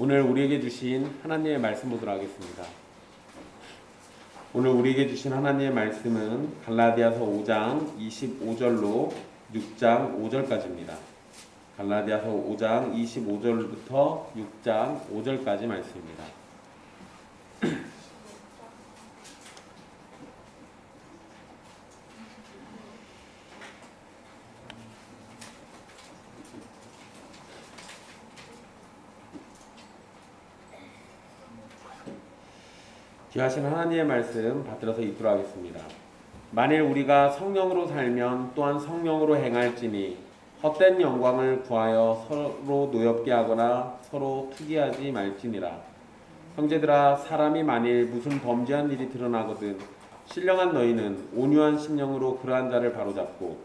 오늘 우리에게 주신 하나님의 말씀 보도록 하겠습니다. 오늘 우리에게 주신 하나님의 말씀은 갈라디아서 5장 25절로 6장 5절까지입니다. 갈라디아서 5장 25절부터 6장 5절까지 말씀입니다. 귀하신 하나님의 말씀 받들어서 읽도록 하겠습니다. 만일 우리가 성령으로 살면 또한 성령으로 행할지니 헛된 영광을 구하여 서로 노엽게 하거나 서로 투기하지 말지니라. 형제들아, 사람이 만일 무슨 범죄한 일이 드러나거든 신령한 너희는 온유한 심령으로 그러한 자를 바로잡고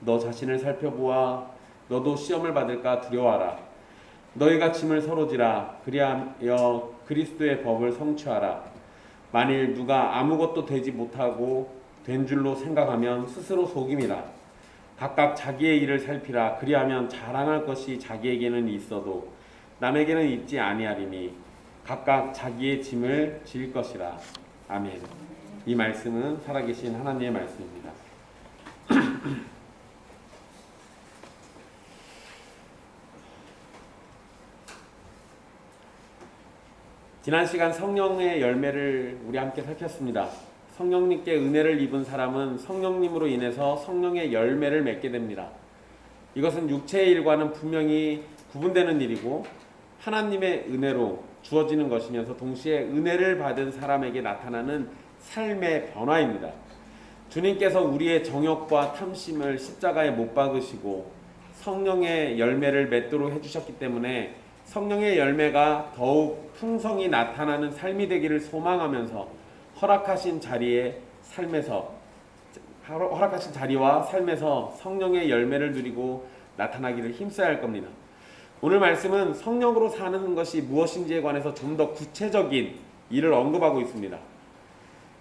너 자신을 살펴보아 너도 시험을 받을까 두려워하라. 너희가 짐을 서로 지라. 그리하여 그리스도의 법을 성취하라. 만일 누가 아무것도 되지 못하고 된 줄로 생각하면 스스로 속임이라. 각각 자기의 일을 살피라. 그리하면 자랑할 것이 자기에게는 있어도 남에게는 있지 아니하리니 각각 자기의 짐을 질 것이라. 아멘. 이 말씀은 살아계신 하나님의 말씀입니다. 지난 시간 성령의 열매를 우리 함께 살폈습니다. 성령님께 은혜를 입은 사람은 성령님으로 인해서 성령의 열매를 맺게 됩니다. 이것은 육체의 일과는 분명히 구분되는 일이고 하나님의 은혜로 주어지는 것이면서 동시에 은혜를 받은 사람에게 나타나는 삶의 변화입니다. 주님께서 우리의 정욕과 탐심을 십자가에 못 박으시고 성령의 열매를 맺도록 해주셨기 때문에 성령의 열매가 더욱 풍성히 나타나는 삶이 되기를 소망하면서 허락하신 자리와 삶에서 성령의 열매를 누리고 나타나기를 힘써야 할 겁니다. 오늘 말씀은 성령으로 사는 것이 무엇인지에 관해서 좀 더 구체적인 일을 언급하고 있습니다.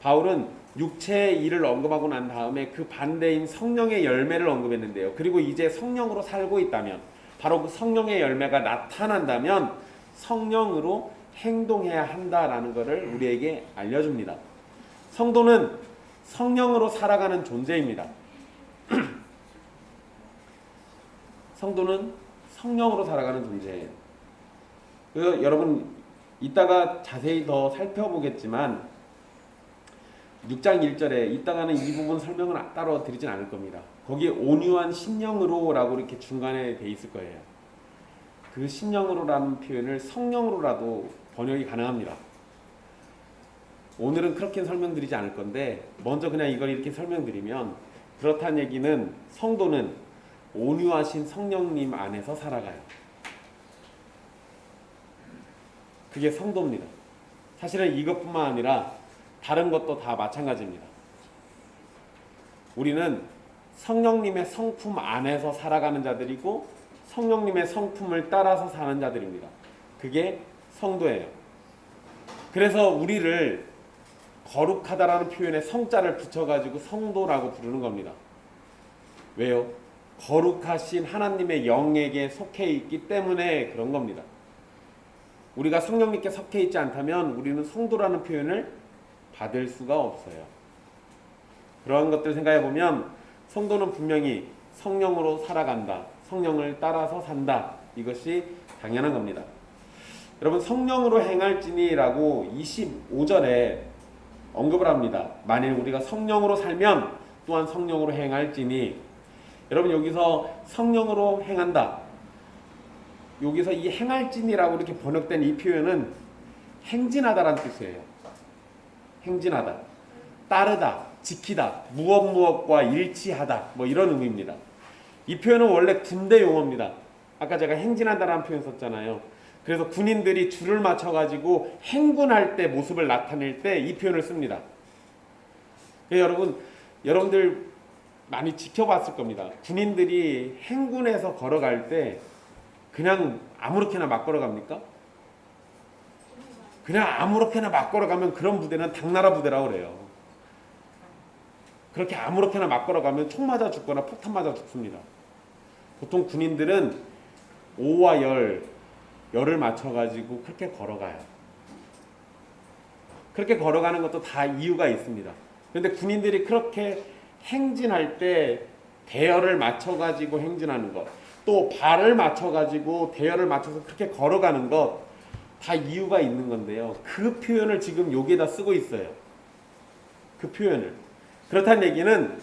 바울은 육체의 일을 언급하고 난 다음에 그 반대인 성령의 열매를 언급했는데요. 그리고 이제 성령으로 살고 있다면, 바로 그 성령의 열매가 나타난다면 성령으로 행동해야 한다라는 것을 우리에게 알려줍니다. 성도는 성령으로 살아가는 존재입니다. 성도는 성령으로 살아가는 존재예요. 그래서 여러분 이따가 자세히 더 살펴보겠지만 6장 1절에 이따가는 이 부분 설명은 따로 드리진 않을 겁니다. 거기에 온유한 심령으로 라고 이렇게 중간에 돼 있을 거예요. 그 심령으로라는 표현을 성령으로라도 번역이 가능합니다. 오늘은 그렇게 설명드리지 않을 건데 먼저 그냥 이걸 이렇게 설명드리면, 그렇다는 얘기는 성도는 온유하신 성령님 안에서 살아가요. 그게 성도입니다. 사실은 이것뿐만 아니라 다른 것도 다 마찬가지입니다. 우리는 성령님의 성품 안에서 살아가는 자들이고 성령님의 성품을 따라서 사는 자들입니다. 그게 성도예요. 그래서 우리를 거룩하다라는 표현에 성자를 붙여가지고 성도라고 부르는 겁니다. 왜요? 거룩하신 하나님의 영에게 속해 있기 때문에 그런 겁니다. 우리가 성령님께 속해 있지 않다면 우리는 성도라는 표현을 받을 수가 없어요. 그런 것들 생각해 보면 성도는 분명히 성령으로 살아간다, 성령을 따라서 산다, 이것이 당연한 겁니다. 여러분, 성령으로 행할지니라고 25절에 언급을 합니다. 만일 우리가 성령으로 살면 또한 성령으로 행할지니. 여러분, 여기서 성령으로 행한다, 여기서 이 행할지니라고 이렇게 번역된 이 표현은 행진하다라는 뜻이에요. 행진하다, 따르다, 지키다, 무엇과 일치하다, 뭐 이런 의미입니다. 이 표현은 원래 군대 용어입니다. 아까 제가 행진하다라는 표현 썼잖아요. 그래서 군인들이 줄을 맞춰가지고 행군할 때 모습을 나타낼 때 이 표현을 씁니다. 여러분들 많이 지켜봤을 겁니다. 군인들이 행군에서 걸어갈 때 그냥 아무렇게나 막 걸어갑니까? 그냥 아무렇게나 막 걸어가면 그런 부대는 당나라 부대라고 그래요. 그렇게 아무렇게나 막 걸어가면 총 맞아 죽거나 폭탄 맞아 죽습니다. 보통 군인들은 오와 열, 열을 맞춰가지고 그렇게 걸어가요. 그렇게 걸어가는 것도 다 이유가 있습니다. 그런데 군인들이 그렇게 행진할 때 대열을 맞춰가지고 행진하는 것, 또 발을 맞춰가지고 대열을 맞춰서 그렇게 걸어가는 것, 다 이유가 있는 건데요. 그 표현을 지금 여기에다 쓰고 있어요. 그 표현을. 그렇다는 얘기는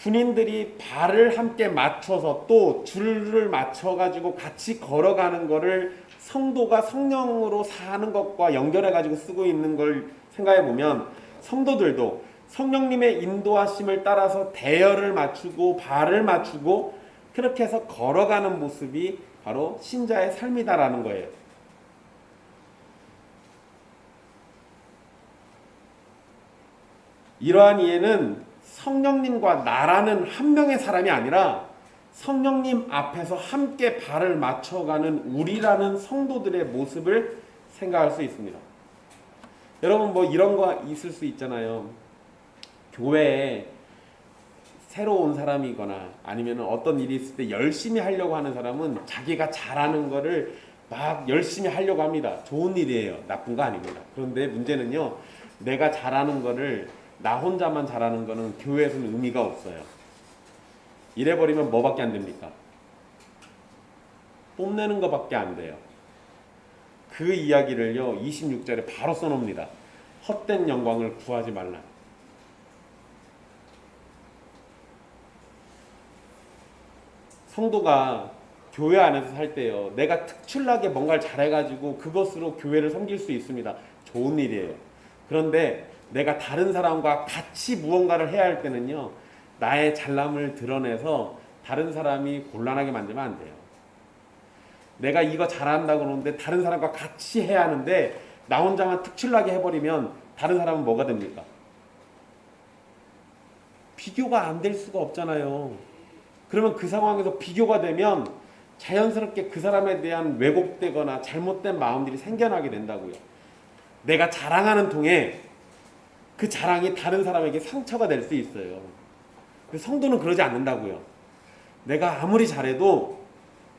군인들이 발을 함께 맞춰서 또 줄을 맞춰가지고 같이 걸어가는 거를 성도가 성령으로 사는 것과 연결해가지고 쓰고 있는 걸 생각해 보면 성도들도 성령님의 인도하심을 따라서 대열을 맞추고 발을 맞추고 그렇게 해서 걸어가는 모습이 바로 신자의 삶이다라는 거예요. 이러한 이해는 성령님과 나라는 한 명의 사람이 아니라 성령님 앞에서 함께 발을 맞춰가는 우리라는 성도들의 모습을 생각할 수 있습니다. 여러분 뭐 이런 거 있을 수 있잖아요. 교회에 새로 온 사람이거나 아니면 어떤 일이 있을 때 열심히 하려고 하는 사람은 자기가 잘하는 거를 막 열심히 하려고 합니다. 좋은 일이에요. 나쁜 거 아닙니다. 그런데 문제는요. 내가 잘하는 거를 나 혼자만 잘하는 거는 교회에서는 의미가 없어요. 이래버리면 뭐밖에 안 됩니까? 뽐내는 것밖에 안 돼요. 그 이야기를요 26절에 바로 써놓습니다. 헛된 영광을 구하지 말라. 성도가 교회 안에서 살 때요 내가 특출나게 뭔가를 잘해가지고 그것으로 교회를 섬길 수 있습니다. 좋은 일이에요. 그런데 내가 다른 사람과 같이 무언가를 해야 할 때는요 나의 잘남을 드러내서 다른 사람이 곤란하게 만들면 안 돼요. 내가 이거 잘한다고 그러는데 다른 사람과 같이 해야 하는데 나 혼자만 특출나게 해버리면 다른 사람은 뭐가 됩니까? 비교가 안 될 수가 없잖아요. 그러면 그 상황에서 비교가 되면 자연스럽게 그 사람에 대한 왜곡되거나 잘못된 마음들이 생겨나게 된다고요. 내가 자랑하는 통에 그 자랑이 다른 사람에게 상처가 될 수 있어요. 성도는 그러지 않는다고요. 내가 아무리 잘해도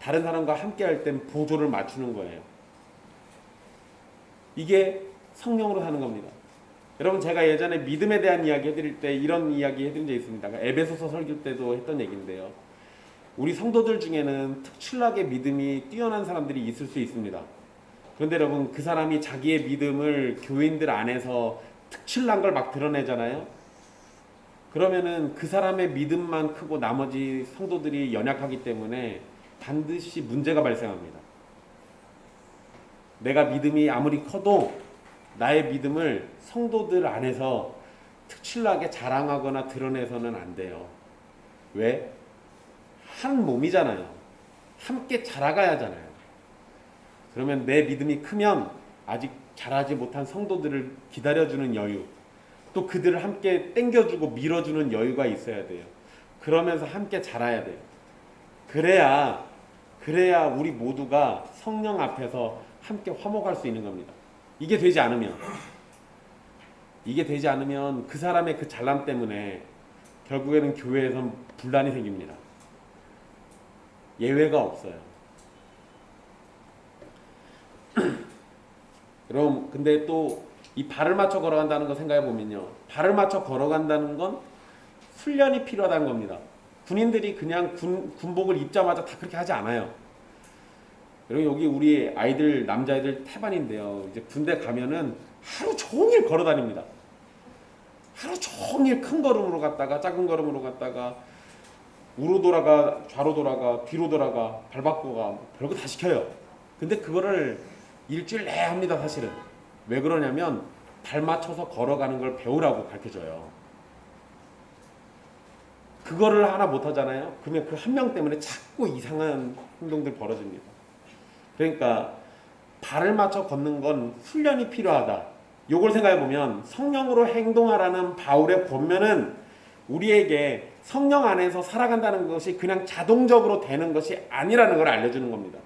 다른 사람과 함께 할 땐 보조를 맞추는 거예요. 이게 성령으로 사는 겁니다. 여러분 제가 예전에 믿음에 대한 이야기 해드릴 때 이런 이야기 해드린 적 있습니다. 에베소서 설교 때도 했던 얘기인데요. 우리 성도들 중에는 특출나게 믿음이 뛰어난 사람들이 있을 수 있습니다. 그런데 여러분 그 사람이 자기의 믿음을 교인들 안에서 특출난 걸 막 드러내잖아요. 그러면은 그 사람의 믿음만 크고 나머지 성도들이 연약하기 때문에 반드시 문제가 발생합니다. 내가 믿음이 아무리 커도 나의 믿음을 성도들 안에서 특출나게 자랑하거나 드러내서는 안 돼요. 왜? 한 몸이잖아요. 함께 자라가야 하잖아요. 그러면 내 믿음이 크면 아직 자라지 못한 성도들을 기다려주는 여유, 또 그들을 함께 땡겨주고 밀어주는 여유가 있어야 돼요. 그러면서 함께 자라야 돼요. 그래야 우리 모두가 성령 앞에서 함께 화목할 수 있는 겁니다. 이게 되지 않으면 그 사람의 그 잘남 때문에 결국에는 교회에선 분란이 생깁니다. 예외가 없어요. 그럼 근데 또 이 발을 맞춰 걸어간다는 거 생각해 보면요. 발을 맞춰 걸어간다는 건 훈련이 필요하다는 겁니다. 군인들이 그냥 군복을 입자마자 다 그렇게 하지 않아요. 여러분 여기 우리 아이들 남자애들 태반인데요. 이제 군대 가면은 하루 종일 걸어 다닙니다. 하루 종일 큰 걸음으로 갔다가 작은 걸음으로 갔다가 우로 돌아가 좌로 돌아가 뒤로 돌아가 발 바꿔가 별거 다 시켜요. 근데 그거를 일주일 내에 합니다. 사실은 왜 그러냐면 발 맞춰서 걸어가는 걸 배우라고 가르쳐줘요. 그거를 하나 못하잖아요. 그러면 그 한 명 때문에 자꾸 이상한 행동들 벌어집니다. 그러니까 발을 맞춰 걷는 건 훈련이 필요하다. 요걸 생각해보면 성령으로 행동하라는 바울의 권면은 우리에게 성령 안에서 살아간다는 것이 그냥 자동적으로 되는 것이 아니라는 걸 알려주는 겁니다.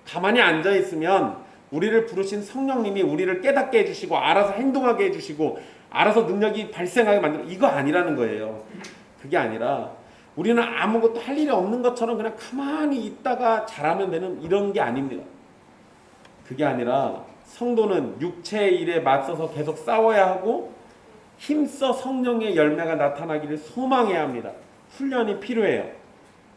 가만히 앉아있으면 우리를 부르신 성령님이 우리를 깨닫게 해주시고 알아서 행동하게 해주시고 알아서 능력이 발생하게 만드는 이거 아니라는 거예요. 그게 아니라 우리는 아무것도 할 일이 없는 것처럼 그냥 가만히 있다가 잘하면 되는 이런 게 아닙니다. 그게 아니라 성도는 육체의 일에 맞서서 계속 싸워야 하고 힘써 성령의 열매가 나타나기를 소망해야 합니다. 훈련이 필요해요.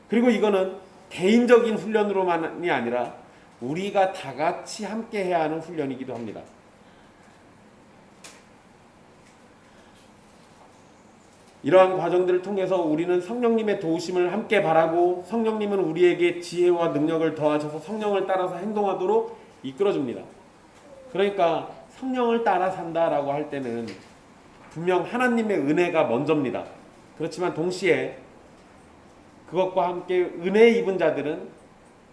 그리고 이거는 개인적인 훈련으로만이 아니라 우리가 다 같이 함께 해야 하는 훈련이기도 합니다. 이러한 과정들을 통해서 우리는 성령님의 도우심을 함께 바라고 성령님은 우리에게 지혜와 능력을 더하셔서 성령을 따라서 행동하도록 이끌어줍니다. 그러니까 성령을 따라 산다라고 할 때는 분명 하나님의 은혜가 먼저입니다. 그렇지만 동시에 그것과 함께 은혜 입은 자들은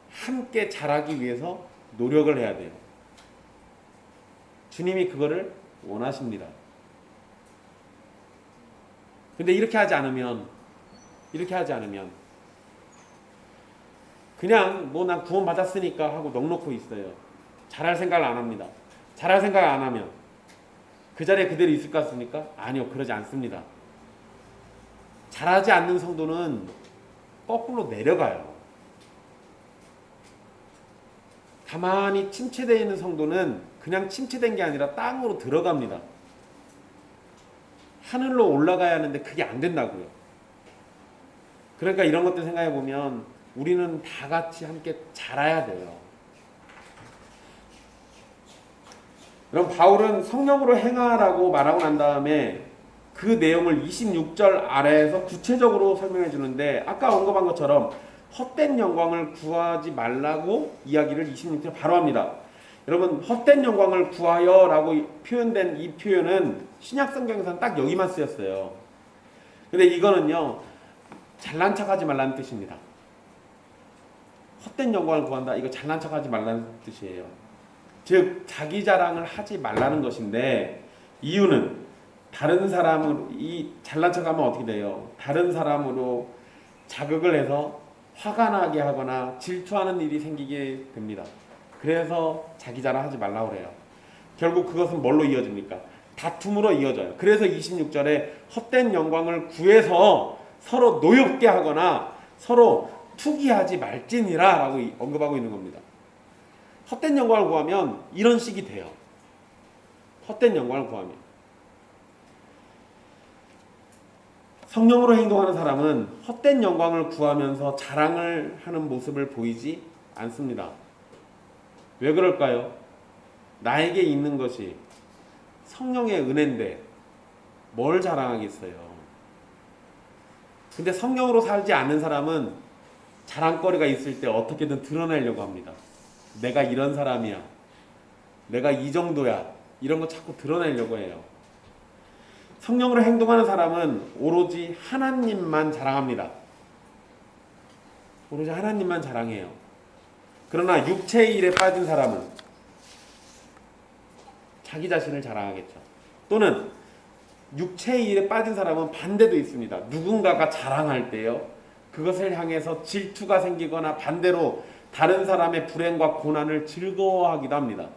함께 자라기 위해서 노력을 해야 돼요. 주님이 그거를 원하십니다. 근데 이렇게 하지 않으면 그냥 뭐 난 구원 받았으니까 하고 넋놓고 있어요. 잘할 생각을 안 합니다. 잘할 생각을 안 하면 그 자리에 그대로 있을 것 같습니까? 아니요, 그러지 않습니다. 잘하지 않는 성도는 거꾸로 내려가요. 가만히 침체되어 있는 성도는 그냥 침체된 게 아니라 땅으로 들어갑니다. 하늘로 올라가야 하는데 그게 안 된다고요. 그러니까 이런 것들 생각해 보면 우리는 다 같이 함께 자라야 돼요. 그럼 바울은 성령으로 행하라고 말하고 난 다음에 그 내용을 26절 아래에서 구체적으로 설명해 주는데 아까 언급한 것처럼 헛된 영광을 구하지 말라고 이야기를 26절에 바로 합니다. 여러분, 헛된 영광을 구하여 라고 표현된 이 표현은 신약 성경에서는 딱 여기만 쓰였어요. 근데 이거는요, 잘난 척하지 말라는 뜻입니다. 헛된 영광을 구한다, 이거 잘난 척하지 말라는 뜻이에요. 즉 자기 자랑을 하지 말라는 것인데, 이유는 다른 사람으로, 이 잘난 척하면 어떻게 돼요? 다른 사람으로 자극을 해서 화가 나게 하거나 질투하는 일이 생기게 됩니다. 그래서 자기 자랑하지 말라고 그래요. 결국 그것은 뭘로 이어집니까? 다툼으로 이어져요. 그래서 26절에 헛된 영광을 구해서 서로 노엽게 하거나 서로 투기하지 말지니라 라고 언급하고 있는 겁니다. 헛된 영광을 구하면 이런 식이 돼요. 헛된 영광을 구하면. 성령으로 행동하는 사람은 헛된 영광을 구하면서 자랑을 하는 모습을 보이지 않습니다. 왜 그럴까요? 나에게 있는 것이 성령의 은혜인데 뭘 자랑하겠어요? 근데 성령으로 살지 않는 사람은 자랑거리가 있을 때 어떻게든 드러내려고 합니다. 내가 이런 사람이야. 내가 이 정도야. 이런 거 자꾸 드러내려고 해요. 성령으로 행동하는 사람은 오로지 하나님만 자랑합니다. 오로지 하나님만 자랑해요. 그러나 육체의 일에 빠진 사람은 자기 자신을 자랑하겠죠. 또는 육체의 일에 빠진 사람은 반대도 있습니다. 누군가가 자랑할 때요, 그것을 향해서 질투가 생기거나 반대로 다른 사람의 불행과 고난을 즐거워하기도 합니다.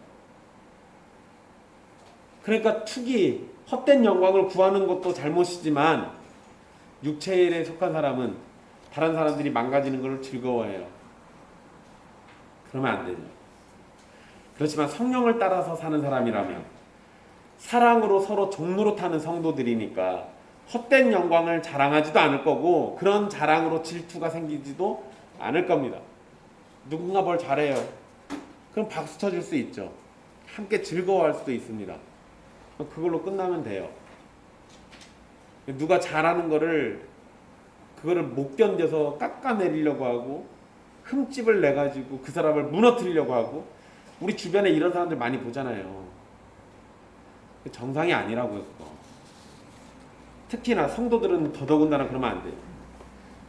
그러니까 투기, 헛된 영광을 구하는 것도 잘못이지만 육체의 일에 속한 사람은 다른 사람들이 망가지는 것을 즐거워해요. 그러면 안 되죠. 그렇지만 성령을 따라서 사는 사람이라면 사랑으로 서로 종로로 타는 성도들이니까 헛된 영광을 자랑하지도 않을 거고 그런 자랑으로 질투가 생기지도 않을 겁니다. 누군가 뭘 잘해요. 그럼 박수 쳐줄 수 있죠. 함께 즐거워할 수도 있습니다. 그걸로 끝나면 돼요. 누가 잘하는 그거를 못 견뎌서 깎아내리려고 하고 흠집을 내가지고 그 사람을 무너뜨리려고 하고, 우리 주변에 이런 사람들 많이 보잖아요. 정상이 아니라고요, 그거. 특히나 성도들은 더더군다나 그러면 안 돼요.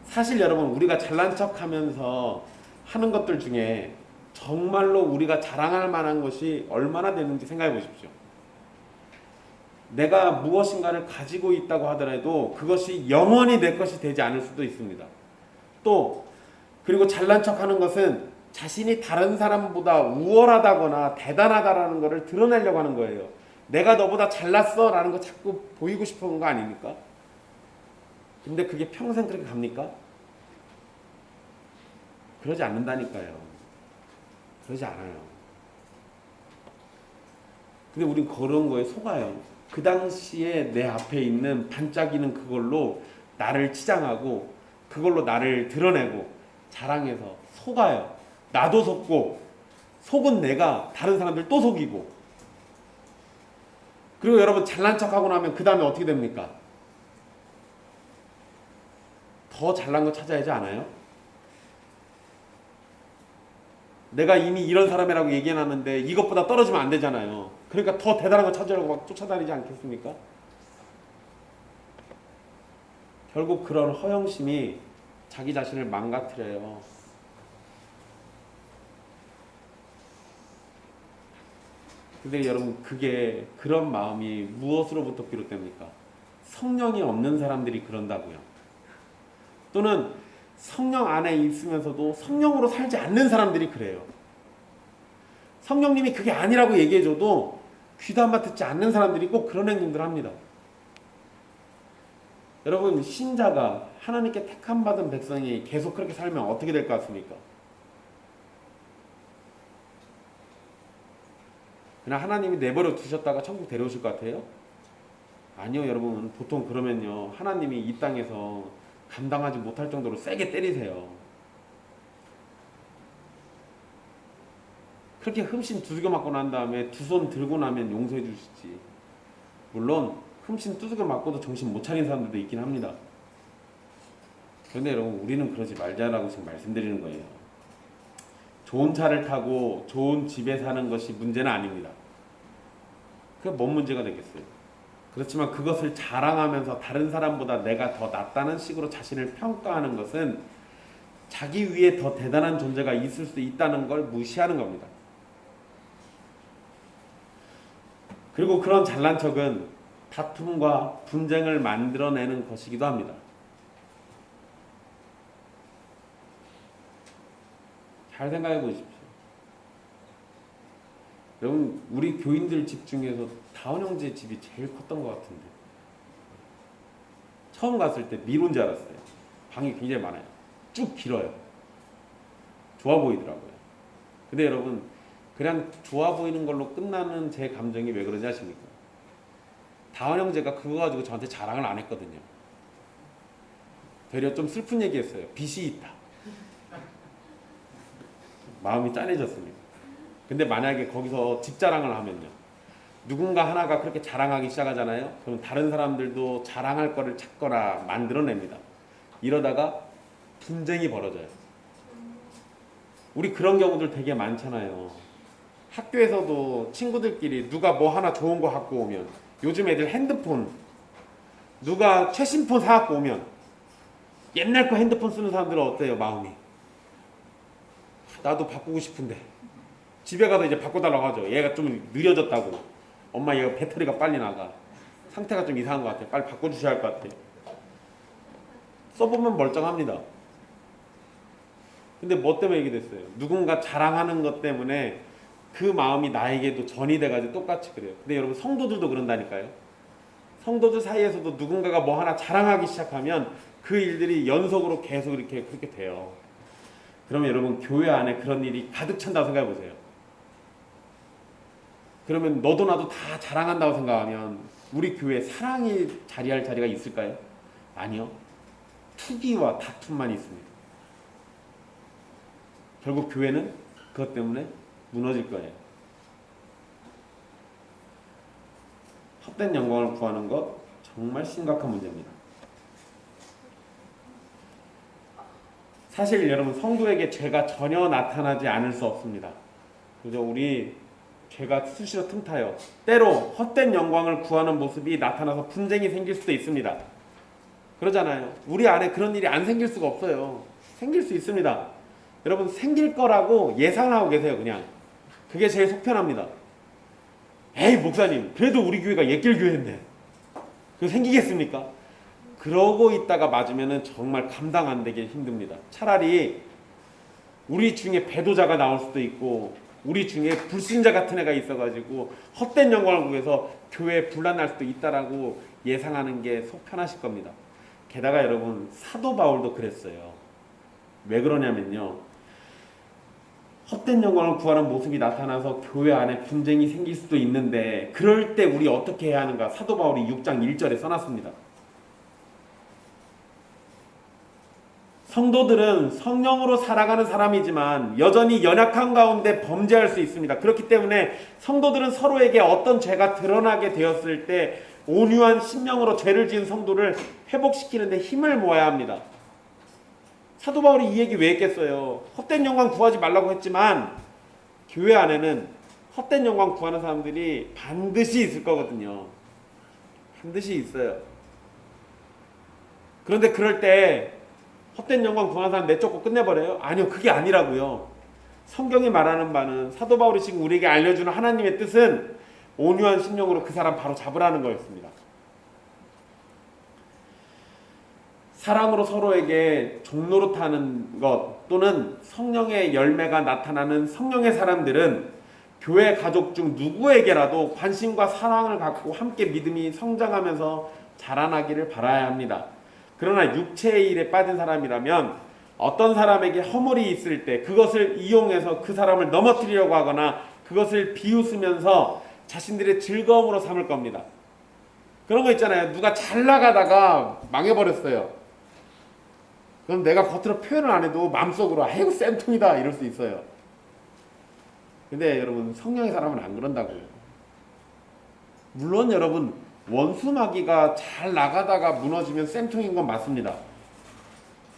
사실 여러분, 우리가 잘난 척하면서 하는 것들 중에 정말로 우리가 자랑할 만한 것이 얼마나 되는지 생각해 보십시오. 내가 무엇인가를 가지고 있다고 하더라도 그것이 영원히 내 것이 되지 않을 수도 있습니다. 또 그리고 잘난 척하는 것은 자신이 다른 사람보다 우월하다거나 대단하다라는 것을 드러내려고 하는 거예요. 내가 너보다 잘났어 라는 거 자꾸 보이고 싶은 거 아닙니까? 근데 그게 평생 그렇게 갑니까? 그러지 않는다니까요. 그러지 않아요. 근데 우린 그런 거에 속아요. 그 당시에 내 앞에 있는 반짝이는 그걸로 나를 치장하고 그걸로 나를 드러내고 자랑해서 속아요. 나도 속고 속은 내가 다른 사람들 또 속이고. 그리고 여러분 잘난 척하고 나면 그 다음에 어떻게 됩니까? 더 잘난 거 찾아야지 않아요? 내가 이미 이런 사람이라고 얘기해놨는데 이것보다 떨어지면 안 되잖아요. 그러니까 더 대단한 거 찾으려고 막 쫓아다니지 않겠습니까? 결국 그런 허영심이 자기 자신을 망가뜨려요. 근데 여러분 그게 그런 마음이 무엇으로부터 비롯됩니까? 성령이 없는 사람들이 그런다고요. 또는 성령 안에 있으면서도 성령으로 살지 않는 사람들이 그래요. 성령님이 그게 아니라고 얘기해줘도 귀도 한번 듣지 않는 사람들이 꼭 그런 행동들을 합니다. 여러분 신자가 하나님께 택함받은 백성이 계속 그렇게 살면 어떻게 될 것 같습니까? 그냥 하나님이 내버려 두셨다가 천국 데려오실 것 같아요? 아니요 여러분. 보통 그러면요 하나님이 이 땅에서 감당하지 못할 정도로 세게 때리세요. 그렇게 흠씬 두들겨 맞고 난 다음에 두 손 들고 나면 용서해 주시지. 물론 흠씬 두들겨 맞고도 정신 못 차린 사람들도 있긴 합니다. 그런데 여러분 우리는 그러지 말자라고 지금 말씀드리는 거예요. 좋은 차를 타고 좋은 집에 사는 것이 문제는 아닙니다. 그게 뭔 문제가 되겠어요. 그렇지만 그것을 자랑하면서 다른 사람보다 내가 더 낫다는 식으로 자신을 평가하는 것은 자기 위에 더 대단한 존재가 있을 수 있다는 걸 무시하는 겁니다. 그리고 그런 잘난 척은 다툼과 분쟁을 만들어내는 것이기도 합니다. 잘 생각해 보십시오. 여러분 우리 교인들 집 중에서 다운 형제 집이 제일 컸던 것 같은데 처음 갔을 때 미로인 줄 알았어요. 방이 굉장히 많아요. 쭉 길어요. 좋아 보이더라고요. 근데 여러분 그냥 좋아 보이는 걸로 끝나는 제 감정이 왜 그러지 아십니까? 다운 형제가 그거 가지고 저한테 자랑을 안 했거든요. 되려 좀 슬픈 얘기 했어요. 빚이 있다. 마음이 짠해졌습니다. 근데 만약에 거기서 집 자랑을 하면요. 누군가 하나가 그렇게 자랑하기 시작하잖아요. 그럼 다른 사람들도 자랑할 거를 찾거나 만들어냅니다. 이러다가 분쟁이 벌어져요. 우리 그런 경우들 되게 많잖아요. 학교에서도 친구들끼리 누가 뭐 하나 좋은 거 갖고 오면 요즘 애들 핸드폰 누가 최신폰 사갖고 오면 옛날 거 핸드폰 쓰는 사람들은 어때요? 마음이 나도 바꾸고 싶은데 집에 가서 이제 바꿔달라고 하죠. 얘가 좀 느려졌다고. 엄마 얘가 배터리가 빨리 나가. 상태가 좀 이상한 것 같아. 빨리 바꿔주셔야 할 것 같아. 써보면 멀쩡합니다. 근데 뭐 때문에 이게 됐어요? 누군가 자랑하는 것 때문에 그 마음이 나에게도 전이 돼가지고 똑같이 그래요. 근데 여러분 성도들도 그런다니까요. 성도들 사이에서도 누군가가 뭐 하나 자랑하기 시작하면 그 일들이 연속으로 계속 이렇게 그렇게 돼요. 그러면 여러분 교회 안에 그런 일이 가득 찬다고 생각해 보세요. 그러면 너도 나도 다 자랑한다고 생각하면 우리 교회에 사랑이 자리할 자리가 있을까요? 아니요. 투기와 다툼만 있습니다. 결국 교회는 그것 때문에 무너질 거예요. 헛된 영광을 구하는 것 정말 심각한 문제입니다. 사실 여러분 성도에게 죄가 전혀 나타나지 않을 수 없습니다. 그죠? 우리 죄가 수시로 틈타요. 때로 헛된 영광을 구하는 모습이 나타나서 분쟁이 생길 수도 있습니다. 그러잖아요. 우리 안에 그런 일이 안 생길 수가 없어요. 생길 수 있습니다. 여러분 생길 거라고 예상하고 계세요. 그냥 그게 제일 속편합니다. 에이 목사님 그래도 우리 교회가 옛길 교회인데 그거 생기겠습니까? 그러고 있다가 맞으면 정말 감당 안 되게 힘듭니다. 차라리 우리 중에 배도자가 나올 수도 있고 우리 중에 불신자 같은 애가 있어가지고 헛된 영광을 구해서 교회에 분란날 수도 있다라고 예상하는 게 속 편하실 겁니다. 게다가 여러분 사도 바울도 그랬어요. 왜 그러냐면요. 헛된 영광을 구하는 모습이 나타나서 교회 안에 분쟁이 생길 수도 있는데, 그럴 때 우리 어떻게 해야 하는가? 사도 바울이 6장 1절에 써놨습니다. 성도들은 성령으로 살아가는 사람이지만 여전히 연약한 가운데 범죄할 수 있습니다. 그렇기 때문에 성도들은 서로에게 어떤 죄가 드러나게 되었을 때 온유한 심령으로 죄를 지은 성도를 회복시키는 데 힘을 모아야 합니다. 사도 바울이 이 얘기 왜 했겠어요? 헛된 영광 구하지 말라고 했지만 교회 안에는 헛된 영광 구하는 사람들이 반드시 있을 거거든요. 반드시 있어요. 그런데 그럴 때 헛된 영광 구하는 사람 내쫓고 끝내버려요? 아니요, 그게 아니라고요. 성경이 말하는 바는, 사도 바울이 지금 우리에게 알려주는 하나님의 뜻은 온유한 심령으로 그 사람 바로 잡으라는 거였습니다. 사랑으로 서로에게 종노릇하는 것 또는 성령의 열매가 나타나는 성령의 사람들은 교회 가족 중 누구에게라도 관심과 사랑을 갖고 함께 믿음이 성장하면서 자라나기를 바라야 합니다. 그러나 육체의 일에 빠진 사람이라면 어떤 사람에게 허물이 있을 때 그것을 이용해서 그 사람을 넘어뜨리려고 하거나 그것을 비웃으면서 자신들의 즐거움으로 삼을 겁니다. 그런 거 있잖아요. 누가 잘 나가다가 망해버렸어요. 그럼 내가 겉으로 표현을 안 해도 마음속으로 아이고 쌤통이다 이럴 수 있어요. 근데 여러분, 성령의 사람은 안 그런다고요. 물론 여러분, 원수 마귀가 잘 나가다가 무너지면 쌤통인 건 맞습니다.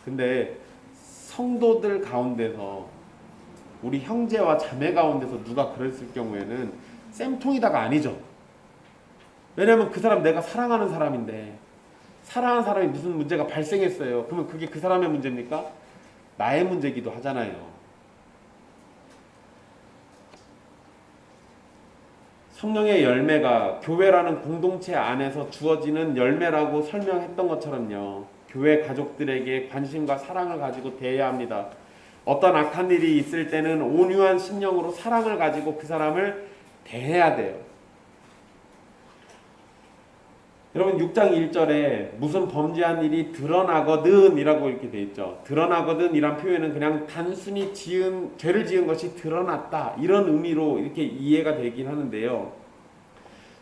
근데 성도들 가운데서, 우리 형제와 자매 가운데서 누가 그랬을 경우에는 쌤통이다가 아니죠. 왜냐하면 그 사람 내가 사랑하는 사람인데, 사랑하는 사람이 무슨 문제가 발생했어요. 그러면 그게 그 사람의 문제입니까? 나의 문제기도 하잖아요. 성령의 열매가 교회라는 공동체 안에서 주어지는 열매라고 설명했던 것처럼요, 교회 가족들에게 관심과 사랑을 가지고 대해야 합니다. 어떤 악한 일이 있을 때는 온유한 심령으로 사랑을 가지고 그 사람을 대해야 돼요. 여러분, 6장 1절에 무슨 범죄한 일이 드러나거든 이라고 이렇게 돼 있죠. 드러나거든 이란 표현은 그냥 단순히 죄를 지은 것이 드러났다 이런 의미로 이렇게 이해가 되긴 하는데요,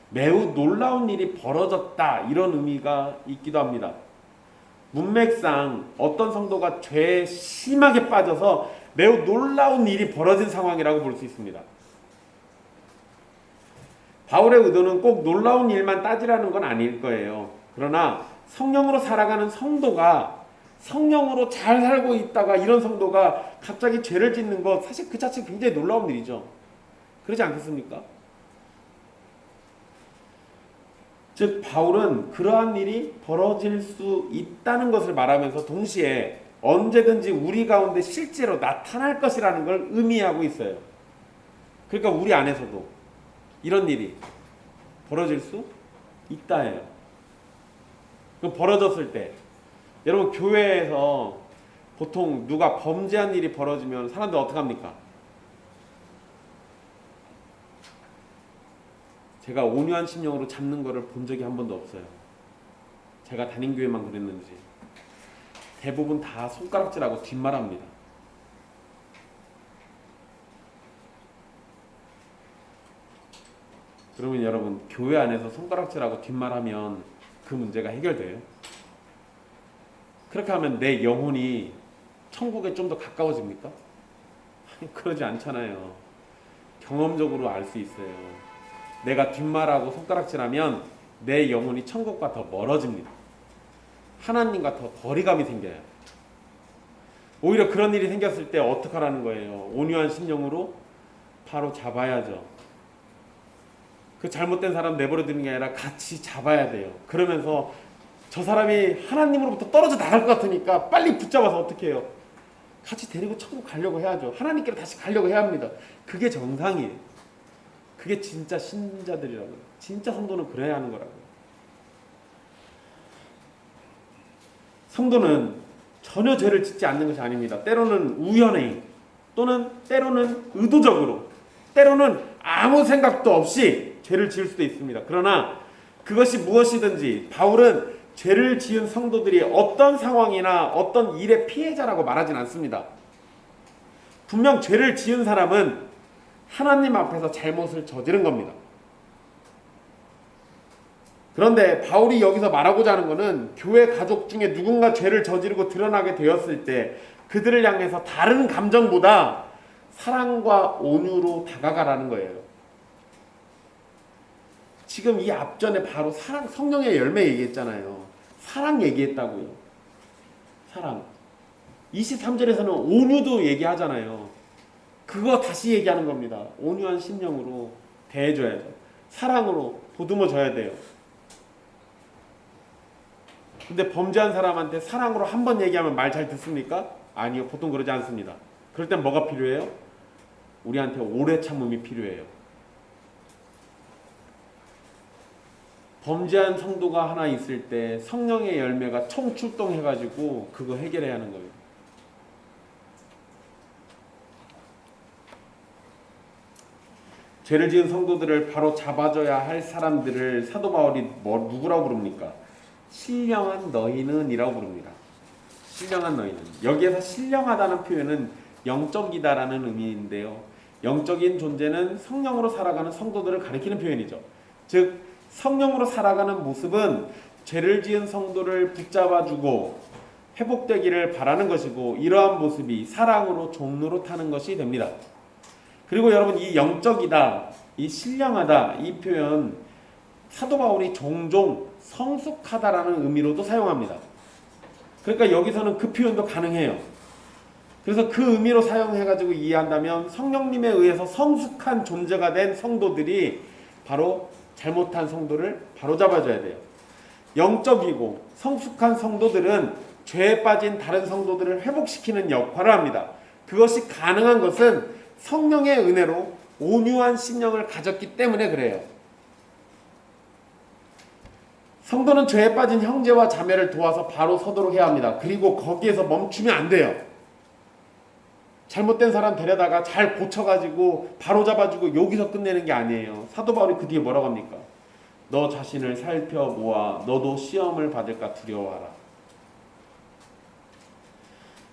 매우 놀라운 일이 벌어졌다 이런 의미가 있기도 합니다. 문맥상 어떤 성도가 죄에 심하게 빠져서 매우 놀라운 일이 벌어진 상황이라고 볼 수 있습니다. 바울의 의도는 꼭 놀라운 일만 따지라는 건 아닐 거예요. 그러나 성령으로 살아가는 성도가, 성령으로 잘 살고 있다가 이런 성도가 갑자기 죄를 짓는 것, 사실 그 자체 굉장히 놀라운 일이죠. 그러지 않겠습니까? 즉 바울은 그러한 일이 벌어질 수 있다는 것을 말하면서 동시에 언제든지 우리 가운데 실제로 나타날 것이라는 걸 의미하고 있어요. 그러니까 우리 안에서도 이런 일이 벌어질 수 있다예요. 벌어졌을 때, 여러분, 교회에서 보통 누가 범죄한 일이 벌어지면 사람들 어떻게 합니까? 제가 온유한 심령으로 잡는 거를 본 적이 한 번도 없어요. 제가 다닌 교회만 그랬는지 대부분 다 손가락질하고 뒷말합니다. 그러면 여러분, 교회 안에서 손가락질하고 뒷말하면 그 문제가 해결돼요? 그렇게 하면 내 영혼이 천국에 좀 더 가까워집니까? 그러지 않잖아요. 경험적으로 알 수 있어요. 내가 뒷말하고 손가락질하면 내 영혼이 천국과 더 멀어집니다. 하나님과 더 거리감이 생겨요. 오히려 그런 일이 생겼을 때 어떻게 하라는 거예요? 온유한 심령으로 바로 잡아야죠. 그 잘못된 사람 내버려 두는 게 아니라 같이 잡아야 돼요. 그러면서 저 사람이 하나님으로부터 떨어져 나갈 것 같으니까 빨리 붙잡아서 어떻게 해요? 같이 데리고 천국 가려고 해야죠. 하나님께로 다시 가려고 해야 합니다. 그게 정상이에요. 그게 진짜 신자들이라고요. 진짜 성도는 그래야 하는 거라고요. 성도는 전혀 죄를 짓지 않는 것이 아닙니다. 때로는 우연히, 또는 때로는 의도적으로, 때로는 아무 생각도 없이 죄를 지을 수도 있습니다. 그러나 그것이 무엇이든지 바울은 죄를 지은 성도들이 어떤 상황이나 어떤 일의 피해자라고 말하진 않습니다. 분명 죄를 지은 사람은 하나님 앞에서 잘못을 저지른 겁니다. 그런데 바울이 여기서 말하고자 하는 것은 교회 가족 중에 누군가 죄를 저지르고 드러나게 되었을 때 그들을 향해서 다른 감정보다 사랑과 온유로 다가가라는 거예요. 지금 이 앞전에 바로 사랑, 성령의 열매 얘기했잖아요. 사랑 얘기했다고요. 사랑. 23절에서는 온유도 얘기하잖아요. 그거 다시 얘기하는 겁니다. 온유한 심령으로 대해줘야죠. 사랑으로 보듬어줘야 돼요. 근데 범죄한 사람한테 사랑으로 한 번 얘기하면 말 잘 듣습니까? 아니요. 보통 그러지 않습니다. 그럴 땐 뭐가 필요해요? 우리한테 오래 참음이 필요해요. 범죄한 성도가 하나 있을 때 성령의 열매가 총출동해가지고 그거 해결해야 하는 거예요. 죄를 지은 성도들을 바로 잡아줘야 할 사람들을 사도 바울이 누구라고 부릅니까? 신령한 너희는 이라고 부릅니다. 신령한 너희는. 여기에서 신령하다는 표현은 영적이다라는 의미인데요. 영적인 존재는 성령으로 살아가는 성도들을 가리키는 표현이죠. 즉 성령으로 살아가는 모습은 죄를 지은 성도를 붙잡아주고 회복되기를 바라는 것이고, 이러한 모습이 사랑으로 종로로 타는 것이 됩니다. 그리고 여러분, 이 영적이다, 이 신령하다, 이 표현 사도 바울이 종종 성숙하다라는 의미로도 사용합니다. 그러니까 여기서는 그 표현도 가능해요. 그래서 그 의미로 사용해가지고 이해한다면 성령님에 의해서 성숙한 존재가 된 성도들이 바로 잘못한 성도를 바로잡아줘야 돼요. 영적이고 성숙한 성도들은 죄에 빠진 다른 성도들을 회복시키는 역할을 합니다. 그것이 가능한 것은 성령의 은혜로 온유한 심령을 가졌기 때문에 그래요. 성도는 죄에 빠진 형제와 자매를 도와서 바로 서도록 해야 합니다. 그리고 거기에서 멈추면 안 돼요. 잘못된 사람 데려다가 잘 고쳐가지고 바로 잡아주고 여기서 끝내는 게 아니에요. 사도 바울이 그 뒤에 뭐라고 합니까? 너 자신을 살펴보아 너도 시험을 받을까 두려워하라.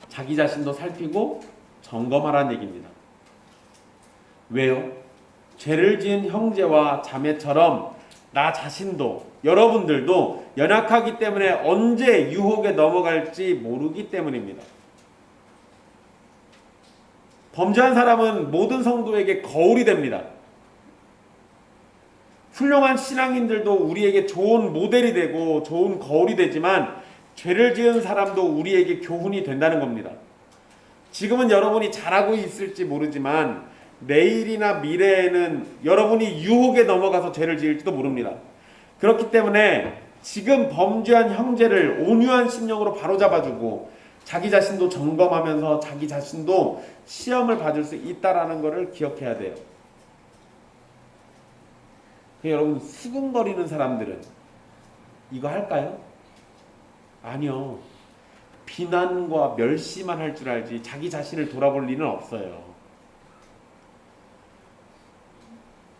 자기 자신도 살피고 점검하라는 얘기입니다. 왜요? 죄를 지은 형제와 자매처럼 나 자신도, 여러분들도 연약하기 때문에 언제 유혹에 넘어갈지 모르기 때문입니다. 범죄한 사람은 모든 성도에게 거울이 됩니다. 훌륭한 신앙인들도 우리에게 좋은 모델이 되고 좋은 거울이 되지만 죄를 지은 사람도 우리에게 교훈이 된다는 겁니다. 지금은 여러분이 잘하고 있을지 모르지만 내일이나 미래에는 여러분이 유혹에 넘어가서 죄를 지을지도 모릅니다. 그렇기 때문에 지금 범죄한 형제를 온유한 심령으로 바로잡아주고 자기 자신도 점검하면서 자기 자신도 시험을 받을 수 있다라는 것을 기억해야 돼요. 여러분, 수근거리는 사람들은 이거 할까요? 아니요. 비난과 멸시만 할 줄 알지 자기 자신을 돌아볼 리는 없어요.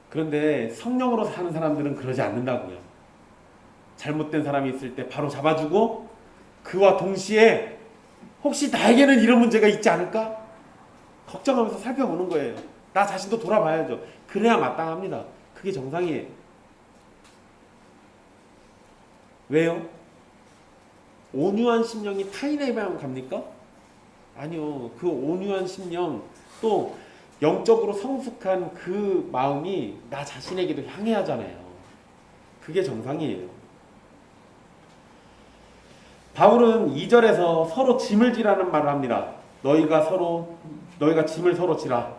그런데 성령으로 사는 사람들은 그러지 않는다고요. 잘못된 사람이 있을 때 바로 잡아주고 그와 동시에 혹시 나에게는 이런 문제가 있지 않을까? 걱정하면서 살펴보는 거예요. 나 자신도 돌아봐야죠. 그래야 마땅합니다. 그게 정상이에요. 왜요? 온유한 심령이 타인에게만 갑니까? 아니요. 그 온유한 심령, 또 영적으로 성숙한 그 마음이 나 자신에게도 향해 하잖아요. 그게 정상이에요. 바울은 2절에서 서로 짐을 지라는 말을 합니다. 너희가 짐을 서로 지라.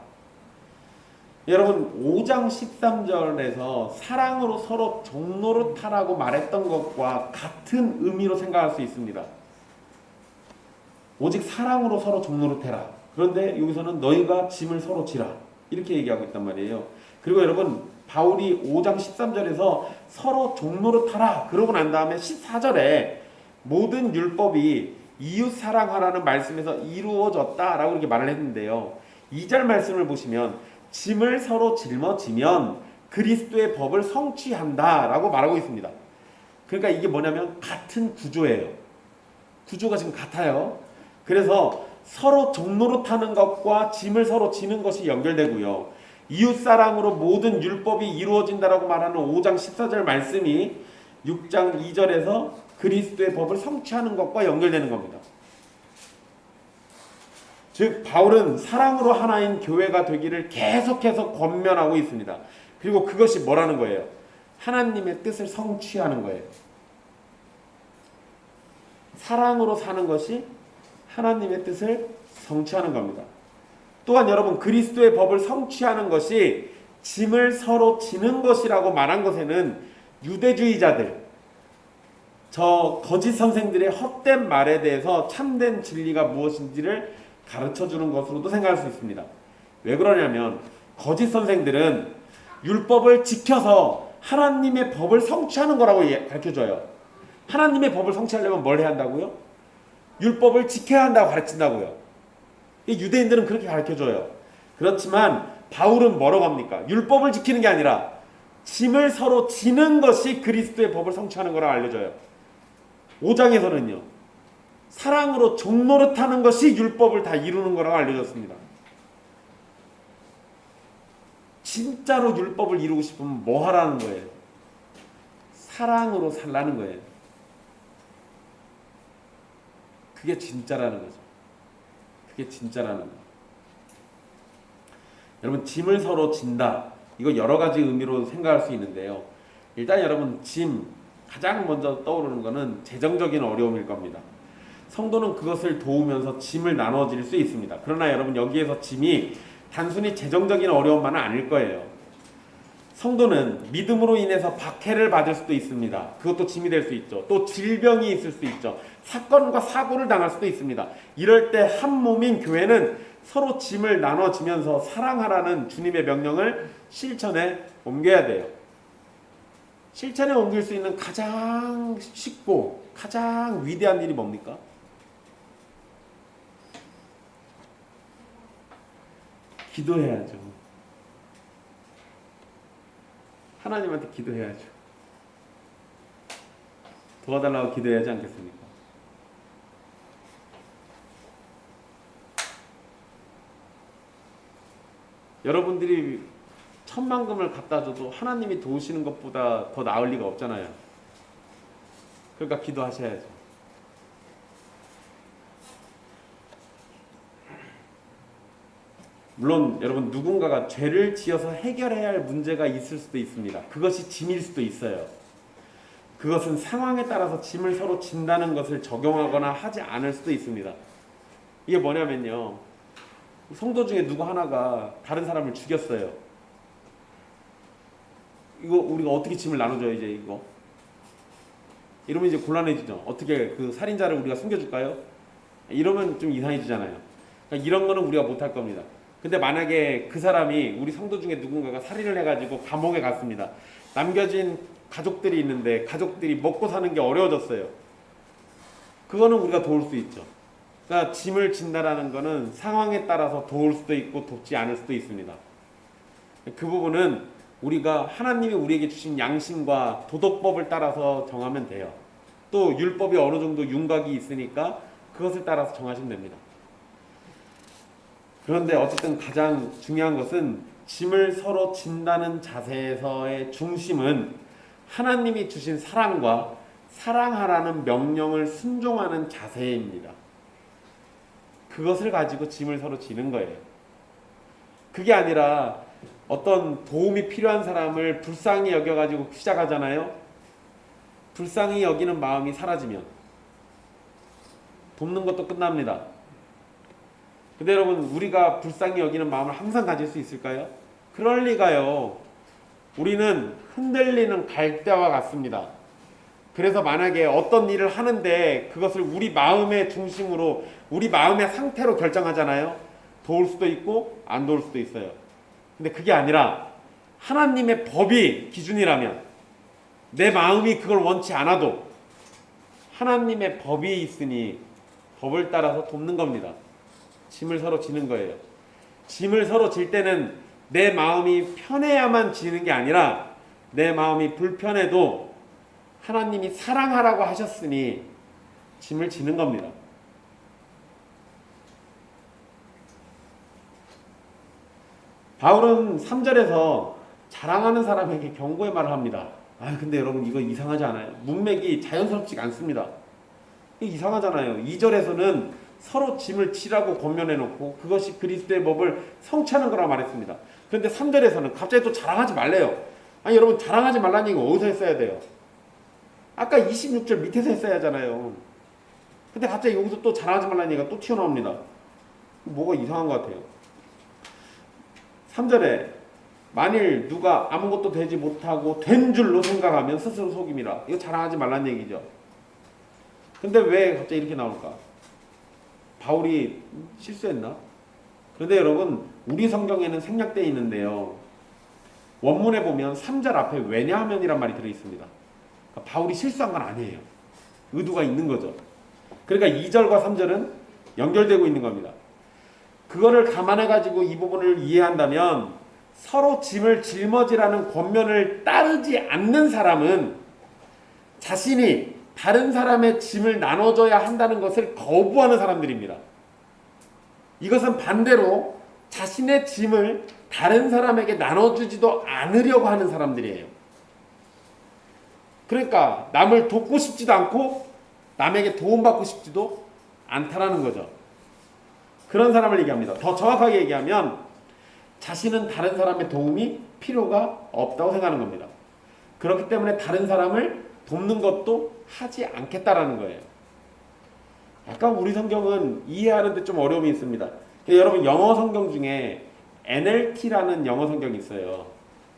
여러분, 5장 13절에서 사랑으로 서로 종노릇하라고 말했던 것과 같은 의미로 생각할 수 있습니다. 오직 사랑으로 서로 종노릇해라. 그런데 여기서는 너희가 짐을 서로 지라. 이렇게 얘기하고 있단 말이에요. 그리고 여러분, 바울이 5장 13절에서 서로 종노릇하라 그러고 난 다음에 14절에 모든 율법이 이웃 사랑하라는 말씀에서 이루어졌다라고 이렇게 말을 했는데요. 2절 말씀을 보시면 짐을 서로 짊어지면 그리스도의 법을 성취한다라고 말하고 있습니다. 그러니까 이게 뭐냐면 같은 구조예요. 구조가 지금 같아요. 그래서 서로 종노릇하는 것과 짐을 서로 지는 것이 연결되고요. 이웃사랑으로 모든 율법이 이루어진다라고 말하는 5장 14절 말씀이 6장 2절에서 그리스도의 법을 성취하는 것과 연결되는 겁니다. 즉 바울은 사랑으로 하나인 교회가 되기를 계속해서 권면하고 있습니다. 그리고 그것이 뭐라는 거예요? 하나님의 뜻을 성취하는 거예요. 사랑으로 사는 것이 하나님의 뜻을 성취하는 겁니다. 또한 여러분, 그리스도의 법을 성취하는 것이 짐을 서로 지는 것이라고 말한 것에는 유대주의자들, 저 거짓 선생들의 헛된 말에 대해서 참된 진리가 무엇인지를 가르쳐주는 것으로도 생각할 수 있습니다. 왜 그러냐면 거짓 선생들은 율법을 지켜서 하나님의 법을 성취하는 거라고 가르쳐줘요. 하나님의 법을 성취하려면 뭘 해야 한다고요? 율법을 지켜야 한다고 가르친다고요. 유대인들은 그렇게 가르쳐줘요. 그렇지만 바울은 뭐라고 합니까? 율법을 지키는 게 아니라 짐을 서로 지는 것이 그리스도의 법을 성취하는 거라고 알려줘요. 5장에서는요. 사랑으로 종노릇하는 것이 율법을 다 이루는 거라고 알려줬습니다. 진짜로 율법을 이루고 싶으면 뭐 하라는 거예요? 사랑으로 살라는 거예요. 그게 진짜라는 거죠. 그게 진짜라는 거예요. 여러분, 짐을 서로 진다. 이거 여러 가지 의미로 생각할 수 있는데요. 일단 여러분, 짐 가장 먼저 떠오르는 거는 재정적인 어려움일 겁니다. 성도는 그것을 도우면서 짐을 나눠질 수 있습니다. 그러나 여러분, 여기에서 짐이 단순히 재정적인 어려움만은 아닐 거예요. 성도는 믿음으로 인해서 박해를 받을 수도 있습니다. 그것도 짐이 될 수 있죠. 또 질병이 있을 수 있죠. 사건과 사고를 당할 수도 있습니다. 이럴 때 한 몸인 교회는 서로 짐을 나눠지면서 사랑하라는 주님의 명령을 실천에 옮겨야 돼요. 실천에 옮길 수 있는 가장 쉽고 가장 위대한 일이 뭡니까? 기도해야죠. 하나님한테 기도해야죠. 도와달라고 기도해야 하지 않겠습니까? 여러분들이 천만금을 갖다 줘도 하나님이 도우시는 것보다 더 나을 리가 없잖아요. 그러니까 기도하셔야죠. 물론 여러분, 누군가가 죄를 지어서 해결해야 할 문제가 있을 수도 있습니다. 그것이 짐일 수도 있어요. 그것은 상황에 따라서 짐을 서로 진다는 것을 적용하거나 하지 않을 수도 있습니다. 이게 뭐냐면요, 성도 중에 누구 하나가 다른 사람을 죽였어요. 이거 우리가 어떻게 짐을 나눠줘요? 이제 이거 이러면 이제 곤란해지죠. 어떻게 그 살인자를 우리가 숨겨줄까요? 이러면 좀 이상해지잖아요. 그러니까 이런 거는 우리가 못할 겁니다. 근데 만약에 그 사람이 우리 성도 중에 누군가가 살인을 해가지고 감옥에 갔습니다. 남겨진 가족들이 있는데 가족들이 먹고 사는 게 어려워졌어요. 그거는 우리가 도울 수 있죠. 그러니까 짐을 진다라는 거는 상황에 따라서 도울 수도 있고 돕지 않을 수도 있습니다. 그 부분은 우리가 하나님이 우리에게 주신 양심과 도덕법을 따라서 정하면 돼요. 또 율법이 어느 정도 윤곽이 있으니까 그것을 따라서 정하시면 됩니다. 그런데 어쨌든 가장 중요한 것은 짐을 서로 진다는 자세에서의 중심은 하나님이 주신 사랑과 사랑하라는 명령을 순종하는 자세입니다. 그것을 가지고 짐을 서로 지는 거예요. 그게 아니라 어떤 도움이 필요한 사람을 불쌍히 여겨가지고 시작하잖아요. 불쌍히 여기는 마음이 사라지면 돕는 것도 끝납니다. 근데 여러분, 우리가 불쌍히 여기는 마음을 항상 가질 수 있을까요? 그럴 리가요. 우리는 흔들리는 갈대와 같습니다. 그래서 만약에 어떤 일을 하는데 그것을 우리 마음의 중심으로, 우리 마음의 상태로 결정하잖아요. 도울 수도 있고 안 도울 수도 있어요. 근데 그게 아니라 하나님의 법이 기준이라면, 내 마음이 그걸 원치 않아도 하나님의 법이 있으니 법을 따라서 돕는 겁니다. 짐을 서로 지는 거예요. 짐을 서로 질 때는 내 마음이 편해야만 지는 게 아니라 내 마음이 불편해도 하나님이 사랑하라고 하셨으니 짐을 지는 겁니다. 바울은 3절에서 자랑하는 사람에게 경고의 말을 합니다. 근데 여러분 이거 이상하지 않아요? 문맥이 자연스럽지가 않습니다. 이상하잖아요. 2절에서는 서로 짐을 지라고 권면해 놓고 그것이 그리스도의 법을 성취하는 거라고 말했습니다. 그런데 3절에서는 갑자기 또 자랑하지 말래요. 여러분 자랑하지 말라는 얘기 어디서 했어야 돼요? 아까 26절 밑에서 했어야 하잖아요. 근데 갑자기 여기서 또 자랑하지 말라는 얘기가 또 튀어나옵니다. 뭐가 이상한 것 같아요. 3절에 만일 누가 아무것도 되지 못하고 된 줄로 생각하면 스스로 속임이라. 이거 자랑하지 말라는 얘기죠. 근데 왜 갑자기 이렇게 나올까? 바울이 실수했나? 그런데 여러분 우리 성경에는 생략되어 있는데요. 원문에 보면 3절 앞에 왜냐하면이란 말이 들어있습니다. 그러니까 바울이 실수한 건 아니에요. 의도가 있는 거죠. 그러니까 2절과 3절은 연결되고 있는 겁니다. 그거를 감안해가지고 이 부분을 이해한다면 서로 짐을 짊어지라는 권면을 따르지 않는 사람은 자신이 다른 사람의 짐을 나눠줘야 한다는 것을 거부하는 사람들입니다. 이것은 반대로 자신의 짐을 다른 사람에게 나눠주지도 않으려고 하는 사람들이에요. 그러니까 남을 돕고 싶지도 않고 남에게 도움받고 싶지도 않다라는 거죠. 그런 사람을 얘기합니다. 더 정확하게 얘기하면 자신은 다른 사람의 도움이 필요가 없다고 생각하는 겁니다. 그렇기 때문에 다른 사람을 돕는 것도 하지 않겠다라는 거예요. 약간 우리 성경은 이해하는데 좀 어려움이 있습니다. 여러분 영어 성경 중에 NLT라는 영어 성경이 있어요.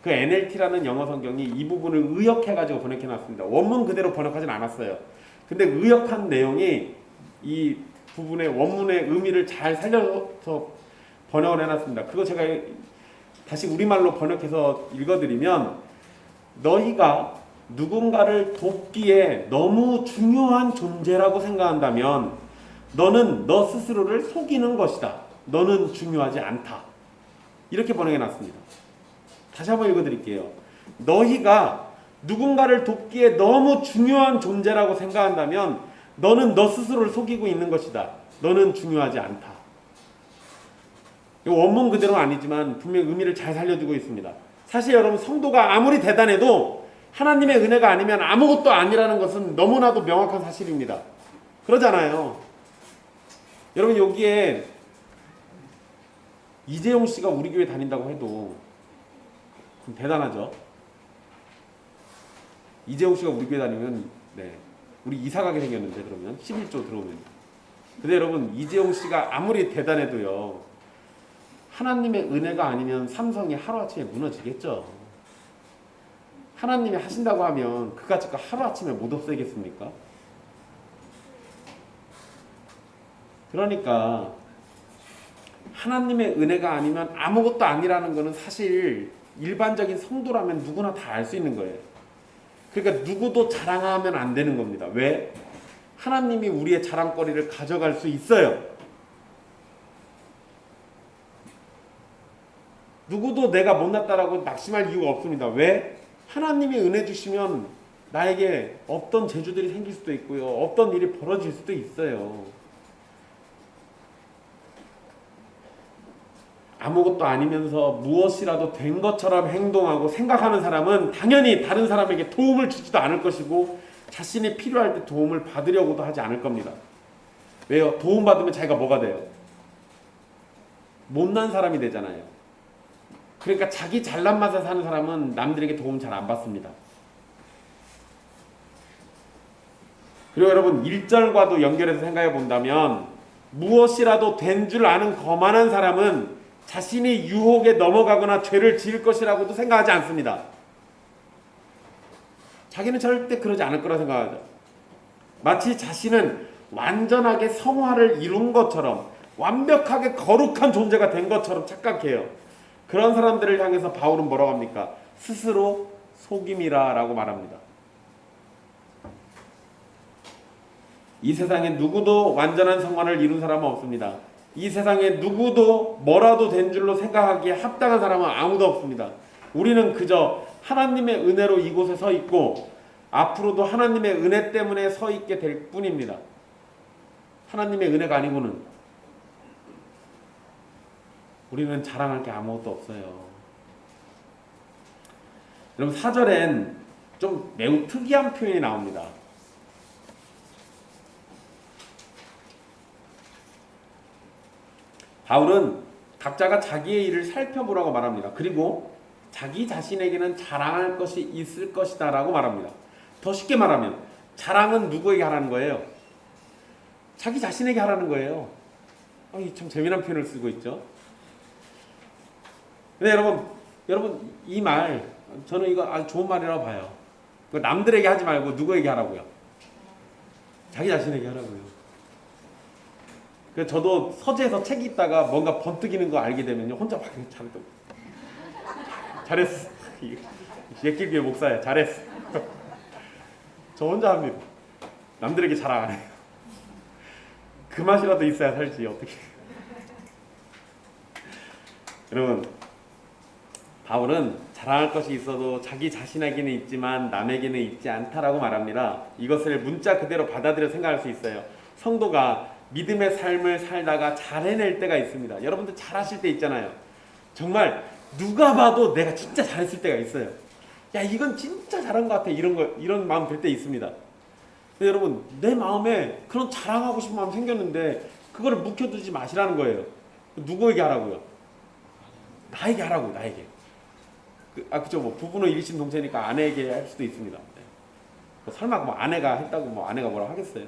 그 NLT라는 영어 성경이 이 부분을 의역해가지고 번역해놨습니다. 원문 그대로 번역하진 않았어요. 근데 의역한 내용이 이 부분의 원문의 의미를 잘 살려서 번역을 해놨습니다. 그거 제가 다시 우리말로 번역해서 읽어드리면 너희가 누군가를 돕기에 너무 중요한 존재라고 생각한다면 너는 너 스스로를 속이는 것이다. 너는 중요하지 않다. 이렇게 번역해놨습니다. 다시 한번 읽어드릴게요. 너희가 누군가를 돕기에 너무 중요한 존재라고 생각한다면 너는 너 스스로를 속이고 있는 것이다. 너는 중요하지 않다. 원문 그대로는 아니지만 분명히 의미를 잘 살려주고 있습니다. 사실 여러분 성도가 아무리 대단해도 하나님의 은혜가 아니면 아무것도 아니라는 것은 너무나도 명확한 사실입니다. 그러잖아요. 여러분 여기에 이재용 씨가 우리 교회 다닌다고 해도 대단하죠. 이재용 씨가 우리 교회 다니면 우리 이사 가게 생겼는데 그러면 11조 들어오면. 근데 여러분 이재용 씨가 아무리 대단해도요. 하나님의 은혜가 아니면 삼성이 하루아침에 무너지겠죠. 하나님이 하신다고 하면 그 가치가 하루아침에 못 없애겠습니까? 그러니까 하나님의 은혜가 아니면 아무것도 아니라는 것은 사실 일반적인 성도라면 누구나 다 알 수 있는 거예요. 그러니까 누구도 자랑하면 안 되는 겁니다. 왜? 하나님이 우리의 자랑거리를 가져갈 수 있어요. 누구도 내가 못났다라고 낙심할 이유가 없습니다. 왜? 하나님이 은혜 주시면 나에게 없던 재주들이 생길 수도 있고요. 없던 일이 벌어질 수도 있어요. 아무것도 아니면서 무엇이라도 된 것처럼 행동하고 생각하는 사람은 당연히 다른 사람에게 도움을 주지도 않을 것이고 자신이 필요할 때 도움을 받으려고도 하지 않을 겁니다. 왜요? 도움받으면 자기가 뭐가 돼요? 못난 사람이 되잖아요. 그러니까 자기 잘난 맛에 사는 사람은 남들에게 도움 잘 안 받습니다. 그리고 여러분 1절과도 연결해서 생각해 본다면 무엇이라도 된 줄 아는 거만한 사람은 자신이 유혹에 넘어가거나 죄를 지을 것이라고도 생각하지 않습니다. 자기는 절대 그러지 않을 거라 생각하죠. 마치 자신은 완전하게 성화를 이룬 것처럼 완벽하게 거룩한 존재가 된 것처럼 착각해요. 그런 사람들을 향해서 바울은 뭐라고 합니까? 스스로 속임이라 라고 말합니다. 이 세상에 누구도 완전한 성화를 이룬 사람은 없습니다. 이 세상에 누구도 뭐라도 된 줄로 생각하기에 합당한 사람은 아무도 없습니다. 우리는 그저 하나님의 은혜로 이곳에 서 있고 앞으로도 하나님의 은혜 때문에 서 있게 될 뿐입니다. 하나님의 은혜가 아니고는. 우리는 자랑할 게 아무것도 없어요. 여러분 4절엔 좀 매우 특이한 표현이 나옵니다. 바울은 각자가 자기의 일을 살펴보라고 말합니다. 그리고 자기 자신에게는 자랑할 것이 있을 것이다 라고 말합니다. 더 쉽게 말하면 자랑은 누구에게 하라는 거예요? 자기 자신에게 하라는 거예요. 참 재미난 표현을 쓰고 있죠. 근데 여러분 이 말 저는 이거 아주 좋은 말이라고 봐요. 남들에게 하지 말고 누구에게 하라고요? 자기 자신에게 하라고요. 저도 서재에서 책 읽다가 뭔가 번뜩이는 거 알게 되면요 혼자 막 잘했어. 예길교회 목사야. 잘했어. 저 혼자 합니다. 남들에게 자랑 안 해요. 그 맛이라도 있어야 살지 어떻게. 여러분 바울은 자랑할 것이 있어도 자기 자신에게는 있지만 남에게는 있지 않다라고 말합니다. 이것을 문자 그대로 받아들여 생각할 수 있어요. 성도가 믿음의 삶을 살다가 잘 해낼 때가 있습니다. 여러분들 잘하실 때 있잖아요. 정말 누가 봐도 내가 진짜 잘했을 때가 있어요. 야 이건 진짜 잘한 것 같아. 이런 마음 들 때 있습니다. 근데 여러분 내 마음에 그런 자랑하고 싶은 마음 생겼는데 그거를 묵혀두지 마시라는 거예요. 누구에게 하라고요? 나에게 하라고요. 나에게. 그죠. 뭐 부부는 일심동체니까 아내에게 할 수도 있습니다. 네. 설마 뭐 아내가 했다고 뭐 아내가 뭐라고 하겠어요.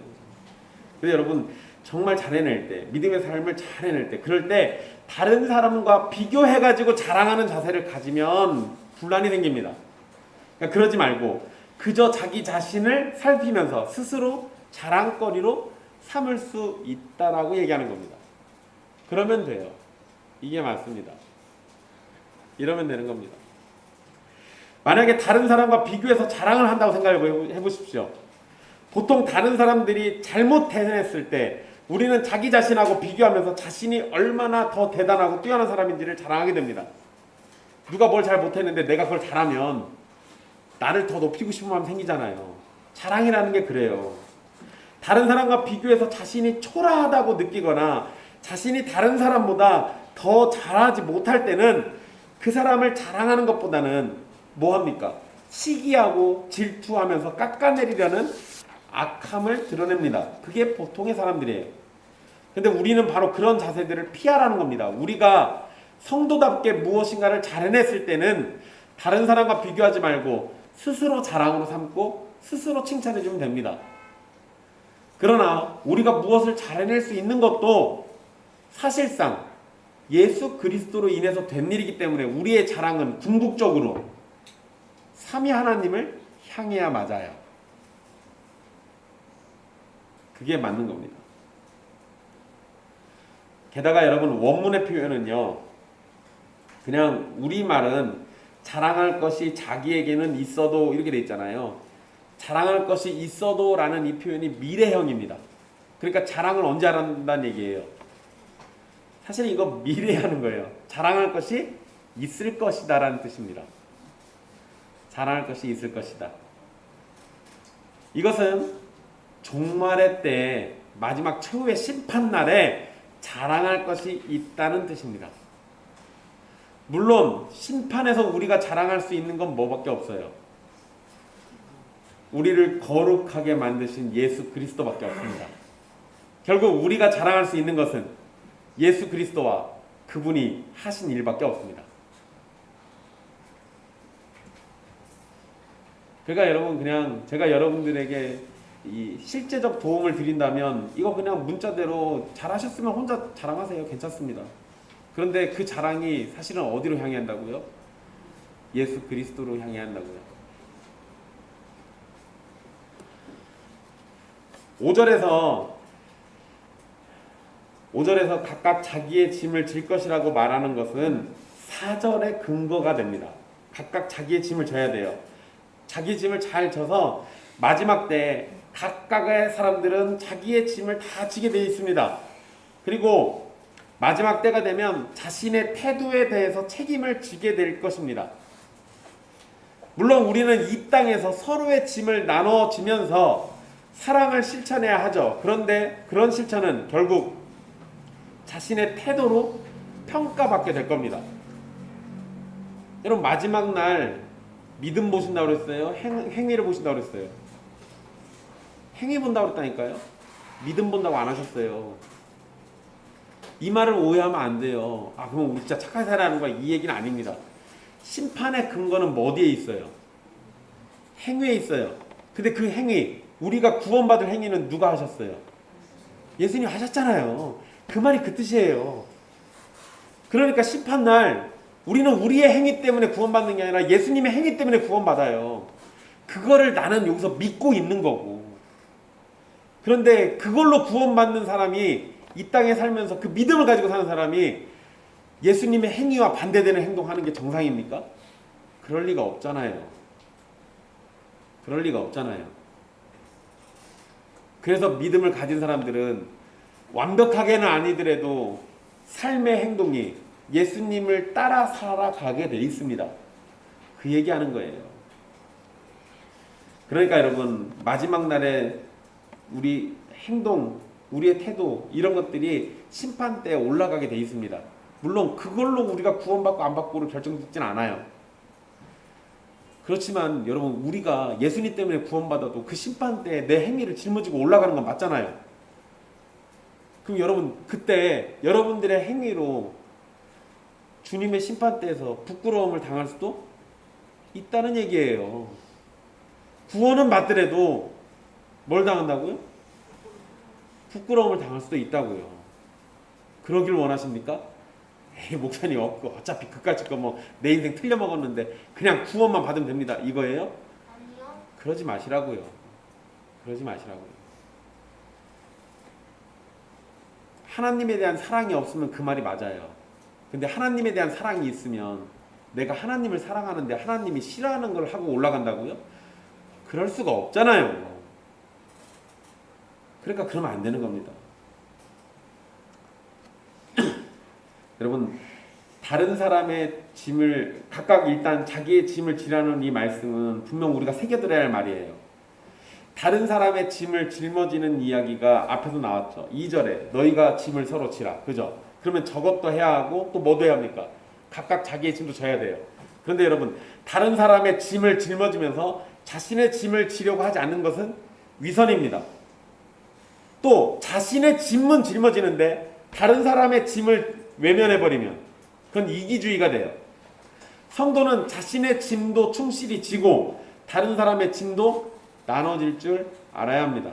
근데 여러분 정말 잘 해낼 때, 믿음의 삶을 잘 해낼 때, 그럴 때 다른 사람과 비교해가지고 자랑하는 자세를 가지면 분란이 생깁니다. 그러니까 그러지 말고 그저 자기 자신을 살피면서 스스로 자랑거리로 삼을 수 있다라고 얘기하는 겁니다. 그러면 돼요. 이게 맞습니다. 이러면 되는 겁니다. 만약에 다른 사람과 비교해서 자랑을 한다고 생각해 보십시오. 보통 다른 사람들이 잘못 해냈을 때 우리는 자기 자신하고 비교하면서 자신이 얼마나 더 대단하고 뛰어난 사람인지를 자랑하게 됩니다. 누가 뭘 잘 못했는데 내가 그걸 잘하면 나를 더 높이고 싶은 마음이 생기잖아요. 자랑이라는 게 그래요. 다른 사람과 비교해서 자신이 초라하다고 느끼거나 자신이 다른 사람보다 더 잘하지 못할 때는 그 사람을 자랑하는 것보다는 뭐합니까? 시기하고 질투하면서 깎아내리려는 악함을 드러냅니다. 그게 보통의 사람들이에요. 근데 우리는 바로 그런 자세들을 피하라는 겁니다. 우리가 성도답게 무엇인가를 잘 해냈을 때는 다른 사람과 비교하지 말고 스스로 자랑으로 삼고 스스로 칭찬해주면 됩니다. 그러나 우리가 무엇을 잘 해낼 수 있는 것도 사실상 예수 그리스도로 인해서 된 일이기 때문에 우리의 자랑은 궁극적으로 삼위 하나님을 향해야 맞아요. 그게 맞는 겁니다. 게다가 여러분 원문의 표현은요. 그냥 우리말은 자랑할 것이 자기에게는 있어도 이렇게 돼 있잖아요. 자랑할 것이 있어도 라는 이 표현이 미래형입니다. 그러니까 자랑을 언제 한다는 얘기예요. 사실 이거 미래에 하는 거예요. 자랑할 것이 있을 것이다 라는 뜻입니다. 자랑할 것이 있을 것이다. 이것은 종말의 때 마지막 최후의 심판날에 자랑할 것이 있다는 뜻입니다. 물론 심판에서 우리가 자랑할 수 있는 건 뭐밖에 없어요. 우리를 거룩하게 만드신 예수 그리스도밖에 없습니다. 결국 우리가 자랑할 수 있는 것은 예수 그리스도와 그분이 하신 일밖에 없습니다. 그러니까 여러분 그냥 제가 여러분들에게 이 실제적 도움을 드린다면 이거 그냥 문자대로 잘하셨으면 혼자 자랑하세요. 괜찮습니다. 그런데 그 자랑이 사실은 어디로 향해 한다고요? 예수 그리스도로 향해 한다고요. 5절에서 각각 자기의 짐을 질 것이라고 말하는 것은 4절의 근거가 됩니다. 각각 자기의 짐을 져야 돼요. 자기 짐을 잘 져서 마지막 때 각각의 사람들은 자기의 짐을 다 지게 되어 있습니다. 그리고 마지막 때가 되면 자신의 태도에 대해서 책임을 지게 될 것입니다. 물론 우리는 이 땅에서 서로의 짐을 나눠지면서 사랑을 실천해야 하죠. 그런데 그런 실천은 결국 자신의 태도로 평가받게 될 겁니다. 여러분 마지막 날 믿음 보신다고 그랬어요? 행위를 보신다고 그랬어요? 행위 본다고 그랬다니까요. 믿음 본다고 안 하셨어요. 이 말을 오해하면 안 돼요. 아 그럼 우리 진짜 착하게 살아야 하는 거야, 이 얘기는 아닙니다. 심판의 근거는 뭐 어디에 있어요? 행위에 있어요. 근데 그 행위, 우리가 구원받을 행위는 누가 하셨어요? 예수님 하셨잖아요. 그 말이 그 뜻이에요. 그러니까 심판날 우리는 우리의 행위 때문에 구원받는 게 아니라 예수님의 행위 때문에 구원받아요. 그거를 나는 여기서 믿고 있는 거고. 그런데 그걸로 구원받는 사람이 이 땅에 살면서 그 믿음을 가지고 사는 사람이 예수님의 행위와 반대되는 행동하는 게 정상입니까? 그럴 리가 없잖아요. 그럴 리가 없잖아요. 그래서 믿음을 가진 사람들은 완벽하게는 아니더라도 삶의 행동이 예수님을 따라 살아가게 돼 있습니다. 그 얘기하는 거예요. 그러니까 여러분 마지막 날에 우리 행동, 우리의 태도 이런 것들이 심판대에 올라가게 돼 있습니다. 물론 그걸로 우리가 구원받고 안 받고를 결정짓진 않아요. 그렇지만 여러분 우리가 예수님 때문에 구원받아도 그 심판대에 내 행위를 짊어지고 올라가는 건 맞잖아요. 그럼 여러분 그때 여러분들의 행위로 주님의 심판대에서 부끄러움을 당할 수도 있다는 얘기예요. 구원은 받더라도 뭘 당한다고요? 부끄러움을 당할 수도 있다고요. 그러길 원하십니까? 에이 목사님 어차피 그까짓 거 뭐 내 인생 틀려먹었는데 그냥 구원만 받으면 됩니다, 이거예요? 아니요. 그러지 마시라고요. 그러지 마시라고요. 하나님에 대한 사랑이 없으면 그 말이 맞아요. 근데 하나님에 대한 사랑이 있으면 내가 하나님을 사랑하는데 하나님이 싫어하는 걸 하고 올라간다고요? 그럴 수가 없잖아요. 그러니까 그러면 안 되는 겁니다. 여러분 다른 사람의 짐을 각각 일단 자기의 짐을 지라는 이 말씀은 분명 우리가 새겨들어야 할 말이에요. 다른 사람의 짐을 짊어지는 이야기가 앞에서 나왔죠. 2절에 너희가 짐을 서로 지라. 그죠? 그러면 저것도 해야 하고 또 뭐도 해야 합니까? 각각 자기의 짐도 져야 돼요. 그런데 여러분 다른 사람의 짐을 짊어지면서 자신의 짐을 지려고 하지 않는 것은 위선입니다. 또 자신의 짐은 짊어지는데 다른 사람의 짐을 외면해버리면 그건 이기주의가 돼요. 성도는 자신의 짐도 충실히 지고 다른 사람의 짐도 나눠질 줄 알아야 합니다.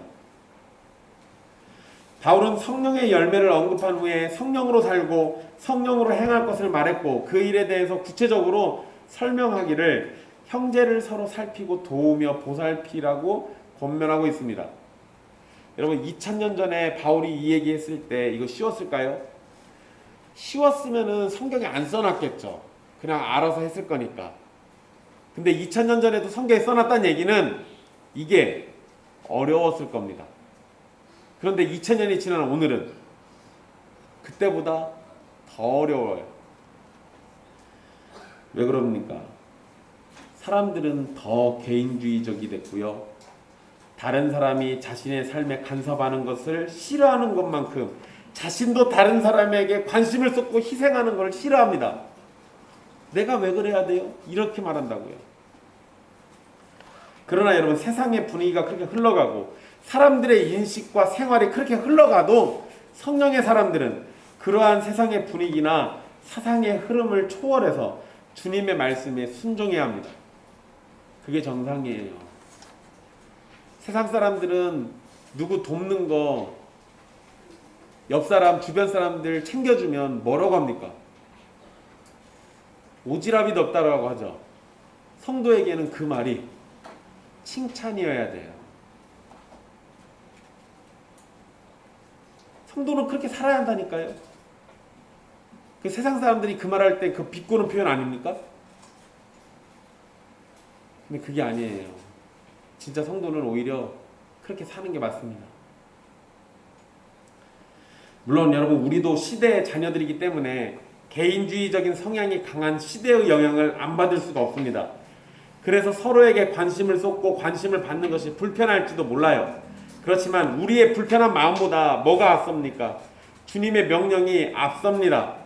바울은 성령의 열매를 언급한 후에 성령으로 살고 성령으로 행할 것을 말했고 그 일에 대해서 구체적으로 설명하기를 형제를 서로 살피고 도우며 보살피라고 권면하고 있습니다. 여러분 2000년 전에 바울이 이 얘기했을 때 이거 쉬웠을까요? 쉬웠으면은 성경에 안 써놨겠죠. 그냥 알아서 했을 거니까. 근데 2000년 전에도 성경에 써놨다는 얘기는 이게 어려웠을 겁니다. 그런데 2000년이 지난 오늘은 그때보다 더 어려워요. 왜 그럽니까? 사람들은 더 개인주의적이 됐고요. 다른 사람이 자신의 삶에 간섭하는 것을 싫어하는 것만큼 자신도 다른 사람에게 관심을 쏟고 희생하는 걸 싫어합니다. 내가 왜 그래야 돼요? 이렇게 말한다고요. 그러나 여러분 세상의 분위기가 그렇게 흘러가고 사람들의 인식과 생활이 그렇게 흘러가도 성령의 사람들은 그러한 세상의 분위기나 사상의 흐름을 초월해서 주님의 말씀에 순종해야 합니다. 그게 정상이에요. 세상 사람들은 누구 돕는 거 옆 사람, 주변 사람들 챙겨주면 뭐라고 합니까? 오지랖이 없다라고 하죠. 성도에게는 그 말이 칭찬이어야 돼요. 성도는 그렇게 살아야 한다니까요. 그 세상 사람들이 그 말할 때 그 비꼬는 표현 아닙니까? 근데 그게 아니에요. 진짜 성도는 오히려 그렇게 사는 게 맞습니다. 물론 여러분 우리도 시대의 자녀들이기 때문에 개인주의적인 성향이 강한 시대의 영향을 안 받을 수가 없습니다. 그래서 서로에게 관심을 쏟고 관심을 받는 것이 불편할지도 몰라요. 그렇지만 우리의 불편한 마음보다 뭐가 앞섭니까? 주님의 명령이 앞섭니다.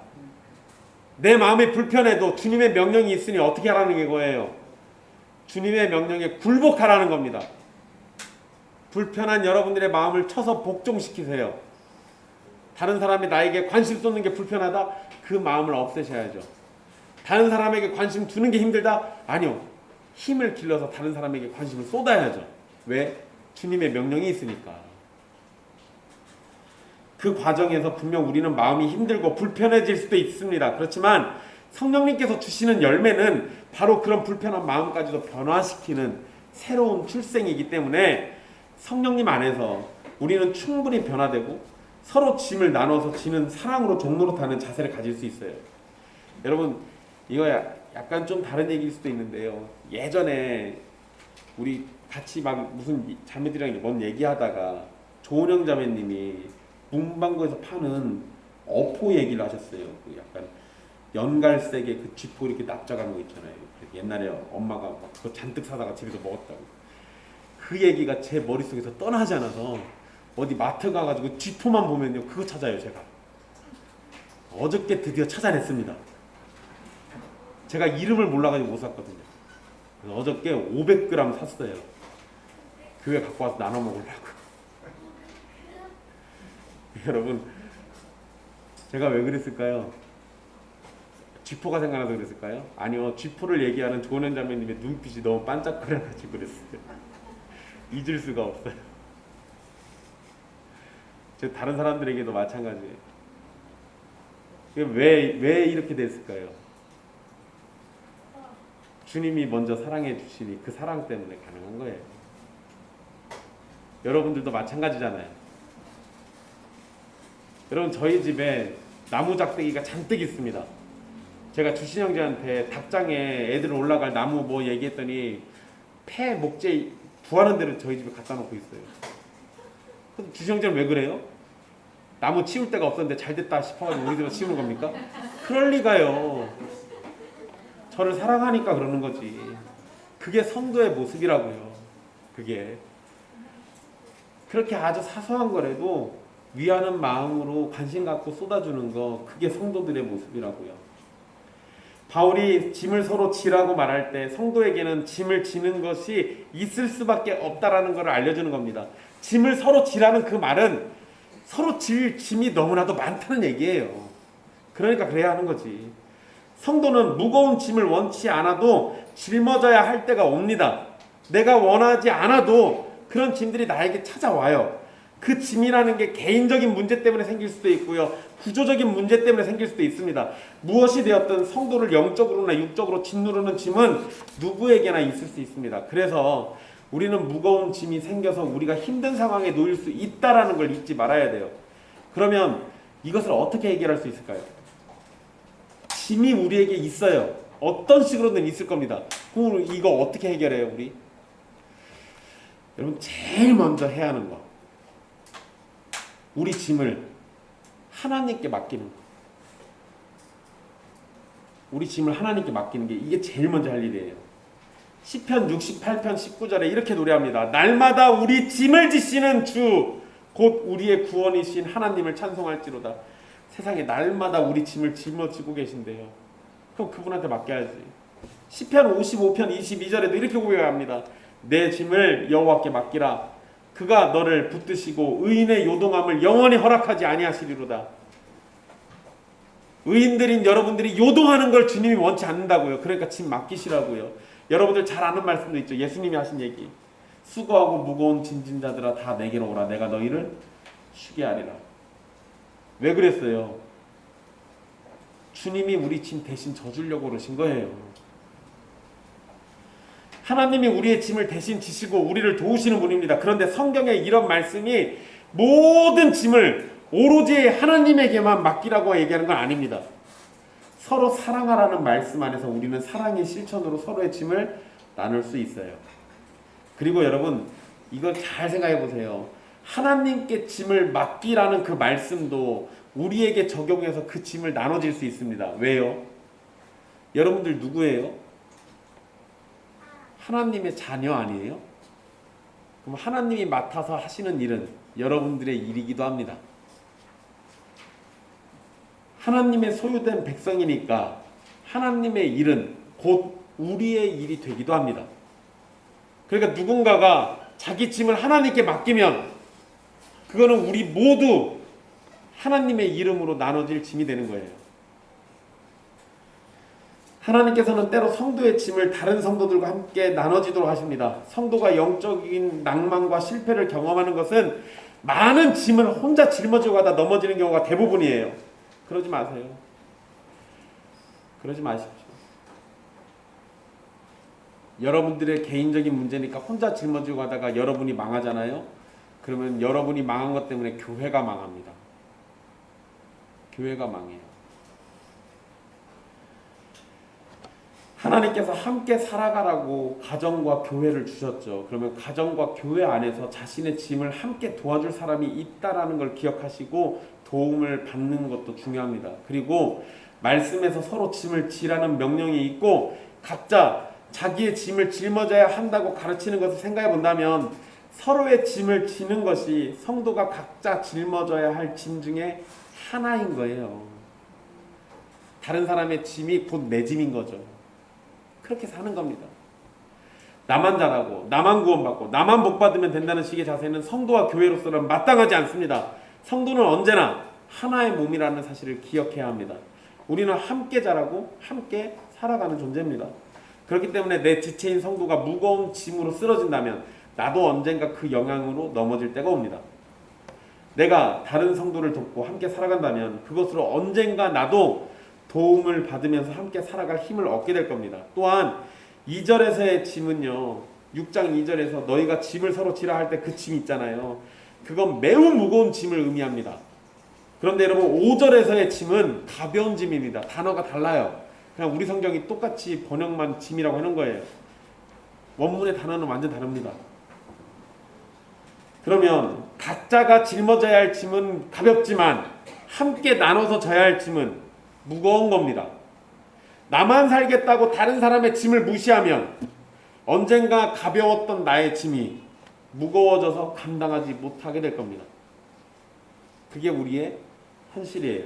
내 마음이 불편해도 주님의 명령이 있으니 어떻게 하라는 거예요? 주님의 명령에 굴복하라는 겁니다. 불편한 여러분들의 마음을 쳐서 복종시키세요. 다른 사람이 나에게 관심 쏟는 게 불편하다? 그 마음을 없애셔야죠. 다른 사람에게 관심 두는 게 힘들다? 아니요. 힘을 길러서 다른 사람에게 관심을 쏟아야죠. 왜? 주님의 명령이 있으니까. 그 과정에서 분명 우리는 마음이 힘들고 불편해질 수도 있습니다. 그렇지만 성령님께서 주시는 열매는 바로 그런 불편한 마음까지도 변화시키는 새로운 출생이기 때문에 성령님 안에서 우리는 충분히 변화되고 서로 짐을 나눠서 지는 사랑으로 종로로 타는 자세를 가질 수 있어요. 여러분, 이거 약간 좀 다른 얘기일 수도 있는데요. 예전에 우리 같이 막 무슨 자매들이랑 뭔 얘기하다가 조은영 자매님이 문방구에서 파는 어포 얘기를 하셨어요. 그 약간 연갈색의 그 쥐포 이렇게 납작한 거 있잖아요. 옛날에 엄마가 막 그거 잔뜩 사다가 집에서 먹었다고. 그 얘기가 제 머릿속에서 떠나지 않아서 어디 마트 가가지고 쥐포만 보면요 그거 찾아요. 제가 어저께 드디어 찾아냈습니다. 제가 이름을 몰라가지고 못 샀거든요. 그래서 어저께 500g 샀어요. 교회 갖고 와서 나눠 먹으려고. 여러분, 제가 왜 그랬을까요? 쥐포가 생각나서 그랬을까요? 아니요, 쥐포를 얘기하는 조은현 자매님의 눈빛이 너무 반짝거려가지고 그랬어요. 잊을 수가 없어요. 저 다른 사람들에게도 마찬가지예요. 왜 이렇게 됐을까요? 주님이 먼저 사랑해 주시니 그 사랑 때문에 가능한 거예요. 여러분들도 마찬가지잖아요. 여러분, 저희 집에 나무 작대기가 잔뜩 있습니다. 제가 주신 형제한테 닭장에 애들 올라갈 나무 뭐 얘기했더니 폐 목재 구하는 대로 저희 집에 갖다 놓고 있어요. 그래서 주신 형제는 왜 그래요? 나무 치울 데가 없었는데 잘 됐다 싶어가지고 우리 집에 치우는 겁니까? 그럴 리가요. 저를 사랑하니까 그러는 거지. 그게 성도의 모습이라고요. 그게 그렇게 아주 사소한 거라도 위하는 마음으로 관심 갖고 쏟아주는 거, 그게 성도들의 모습이라고요. 바울이 짐을 서로 지라고 말할 때 성도에게는 짐을 지는 것이 있을 수밖에 없다라는 것을 알려주는 겁니다. 짐을 서로 지라는 그 말은 서로 질 짐이 너무나도 많다는 얘기예요. 그러니까 그래야 하는 거지. 성도는 무거운 짐을 원치 않아도 짊어져야 할 때가 옵니다. 내가 원하지 않아도 그런 짐들이 나에게 찾아와요. 그 짐이라는 게 개인적인 문제 때문에 생길 수도 있고요. 구조적인 문제 때문에 생길 수도 있습니다. 무엇이 되었든 성도를 영적으로나 육적으로 짓누르는 짐은 누구에게나 있을 수 있습니다. 그래서 우리는 무거운 짐이 생겨서 우리가 힘든 상황에 놓일 수 있다라는 걸 잊지 말아야 돼요. 그러면 이것을 어떻게 해결할 수 있을까요? 짐이 우리에게 있어요. 어떤 식으로든 있을 겁니다. 그럼 이거 어떻게 해결해요, 우리? 여러분, 제일 먼저 해야 하는 거. 우리 짐을 하나님께 맡기는 거. 우리 짐을 하나님께 맡기는 게 이게 제일 먼저 할 일이에요. 시편 68편 19절에 이렇게 노래합니다. 날마다 우리 짐을 지시는 주, 곧 우리의 구원이신 하나님을 찬송할지로다. 세상에 날마다 우리 짐을 짊어지고 계신데요. 그럼 그분한테 맡겨야지. 시편 55편 22절에도 이렇게 고백합니다. 내 짐을 여호와께 맡기라. 그가 너를 붙드시고 의인의 요동함을 영원히 허락하지 아니하시리로다. 의인들인 여러분들이 요동하는 걸 주님이 원치 않는다고요. 그러니까 짐 맡기시라고요. 여러분들 잘 아는 말씀도 있죠. 예수님이 하신 얘기. 수고하고 무거운 짐진 자들아 다 내게로 오라. 내가 너희를 쉬게 하리라. 왜 그랬어요? 주님이 우리 짐 대신 져주려고 그러신 거예요. 하나님이 우리의 짐을 대신 지시고 우리를 도우시는 분입니다. 그런데 성경에 이런 말씀이 모든 짐을 오로지 하나님에게만 맡기라고 얘기하는 건 아닙니다. 서로 사랑하라는 말씀 안에서 우리는 사랑의 실천으로 서로의 짐을 나눌 수 있어요. 그리고 여러분, 이걸 잘 생각해 보세요. 하나님께 짐을 맡기라는 그 말씀도 우리에게 적용해서 그 짐을 나눠질 수 있습니다. 왜요? 여러분들 누구예요? 하나님의 자녀 아니에요? 그럼 하나님이 맡아서 하시는 일은 여러분들의 일이기도 합니다. 하나님의 소유된 백성이니까 하나님의 일은 곧 우리의 일이 되기도 합니다. 그러니까 누군가가 자기 짐을 하나님께 맡기면 그거는 우리 모두 하나님의 이름으로 나눠질 짐이 되는 거예요. 하나님께서는 때로 성도의 짐을 다른 성도들과 함께 나눠지도록 하십니다. 성도가 영적인 낭만과 실패를 경험하는 것은 많은 짐을 혼자 짊어지고 가다 넘어지는 경우가 대부분이에요. 그러지 마세요. 그러지 마십시오. 여러분들의 개인적인 문제니까 혼자 짊어지고 가다가 여러분이 망하잖아요. 그러면 여러분이 망한 것 때문에 교회가 망합니다. 교회가 망해요. 하나님께서 함께 살아가라고 가정과 교회를 주셨죠. 그러면 가정과 교회 안에서 자신의 짐을 함께 도와줄 사람이 있다라는 걸 기억하시고 도움을 받는 것도 중요합니다. 그리고 말씀에서 서로 짐을 지라는 명령이 있고 각자 자기의 짐을 짊어져야 한다고 가르치는 것을 생각해 본다면 서로의 짐을 지는 것이 성도가 각자 짊어져야 할 짐 중에 하나인 거예요. 다른 사람의 짐이 곧 내 짐인 거죠. 그렇게 사는 겁니다. 나만 잘하고 나만 구원받고 나만 복받으면 된다는 식의 자세는 성도와 교회로서는 마땅하지 않습니다. 성도는 언제나 하나의 몸이라는 사실을 기억해야 합니다. 우리는 함께 자라고 함께 살아가는 존재입니다. 그렇기 때문에 내 지체인 성도가 무거운 짐으로 쓰러진다면 나도 언젠가 그 영향으로 넘어질 때가 옵니다. 내가 다른 성도를 돕고 함께 살아간다면 그것으로 언젠가 나도 도움을 받으면서 함께 살아갈 힘을 얻게 될 겁니다. 또한 2절에서의 짐은요, 6장 2절에서 너희가 짐을 서로 지라 할 때 그 짐 있잖아요. 그건 매우 무거운 짐을 의미합니다. 그런데 여러분 5절에서의 짐은 가벼운 짐입니다. 단어가 달라요. 그냥 우리 성경이 똑같이 번역만 짐이라고 하는 거예요. 원문의 단어는 완전 다릅니다. 그러면 각자가 짊어져야 할 짐은 가볍지만 함께 나눠서 져야 할 짐은 무거운 겁니다. 나만 살겠다고 다른 사람의 짐을 무시하면 언젠가 가벼웠던 나의 짐이 무거워져서 감당하지 못하게 될 겁니다. 그게 우리의 현실이에요.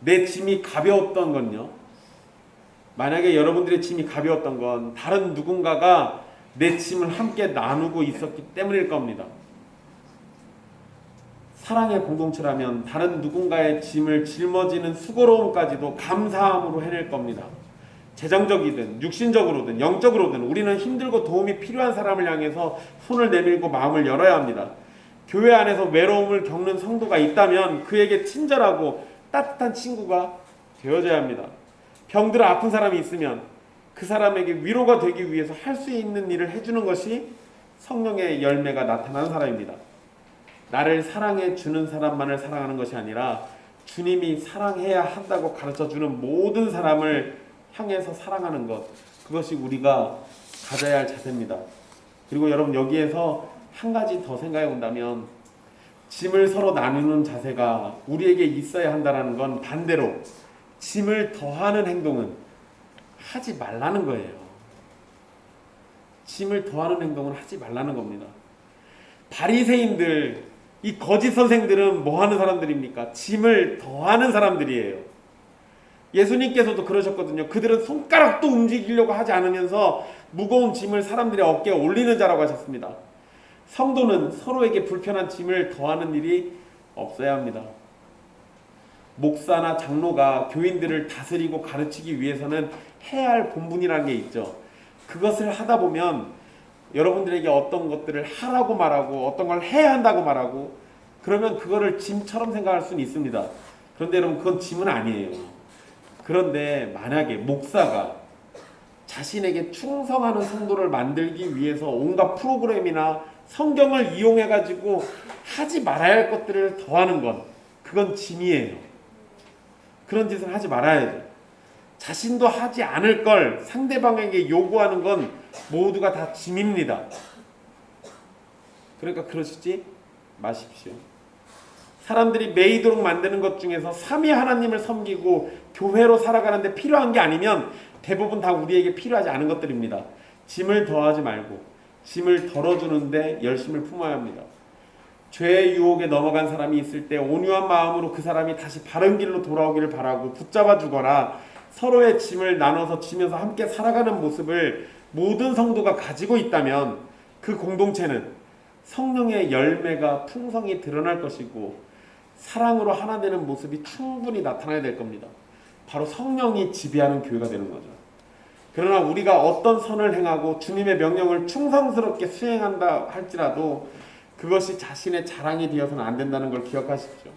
내 짐이 가벼웠던 건요, 만약에 여러분들의 짐이 가벼웠던 건 다른 누군가가 내 짐을 함께 나누고 있었기 때문일 겁니다. 사랑의 공동체라면 다른 누군가의 짐을 짊어지는 수고로움까지도 감사함으로 해낼 겁니다. 재정적이든 육신적으로든 영적으로든 우리는 힘들고 도움이 필요한 사람을 향해서 손을 내밀고 마음을 열어야 합니다. 교회 안에서 외로움을 겪는 성도가 있다면 그에게 친절하고 따뜻한 친구가 되어줘야 합니다. 병들어 아픈 사람이 있으면 그 사람에게 위로가 되기 위해서 할 수 있는 일을 해주는 것이 성령의 열매가 나타나는 사람입니다. 나를 사랑해 주는 사람만을 사랑하는 것이 아니라 주님이 사랑해야 한다고 가르쳐주는 모든 사람을 향해서 사랑하는 것, 그것이 우리가 가져야 할 자세입니다. 그리고 여러분 여기에서 한 가지 더 생각해 본다면 짐을 서로 나누는 자세가 우리에게 있어야 한다는 건 반대로 짐을 더하는 행동은 하지 말라는 거예요. 짐을 더하는 행동은 하지 말라는 겁니다. 바리새인들, 이 거짓 선생들은 뭐 하는 사람들입니까? 짐을 더하는 사람들이에요. 예수님께서도 그러셨거든요. 그들은 손가락도 움직이려고 하지 않으면서 무거운 짐을 사람들의 어깨에 올리는 자라고 하셨습니다. 성도는 서로에게 불편한 짐을 더하는 일이 없어야 합니다. 목사나 장로가 교인들을 다스리고 가르치기 위해서는 해야 할 본분이라는 게 있죠. 그것을 하다 보면 여러분들에게 어떤 것들을 하라고 말하고 어떤 걸 해야 한다고 말하고 그러면 그거를 짐처럼 생각할 수는 있습니다. 그런데 여러분 그건 짐은 아니에요. 그런데 만약에 목사가 자신에게 충성하는 성도를 만들기 위해서 온갖 프로그램이나 성경을 이용해가지고 하지 말아야 할 것들을 더하는 건 그건 짐이에요. 그런 짓을 하지 말아야죠. 자신도 하지 않을 걸 상대방에게 요구하는 건 모두가 다 짐입니다. 그러니까 그러시지 마십시오. 사람들이 매이도록 만드는 것 중에서 삼위 하나님을 섬기고 교회로 살아가는데 필요한 게 아니면 대부분 다 우리에게 필요하지 않은 것들입니다. 짐을 더하지 말고 짐을 덜어주는데 열심을 품어야 합니다. 죄의 유혹에 넘어간 사람이 있을 때 온유한 마음으로 그 사람이 다시 바른 길로 돌아오기를 바라고 붙잡아 주거나 서로의 짐을 나눠서 지면서 함께 살아가는 모습을 모든 성도가 가지고 있다면 그 공동체는 성령의 열매가 풍성히 드러날 것이고 사랑으로 하나 되는 모습이 충분히 나타나야 될 겁니다. 바로 성령이 지배하는 교회가 되는 거죠. 그러나 우리가 어떤 선을 행하고 주님의 명령을 충성스럽게 수행한다 할지라도 그것이 자신의 자랑이 되어서는 안 된다는 걸 기억하십시오.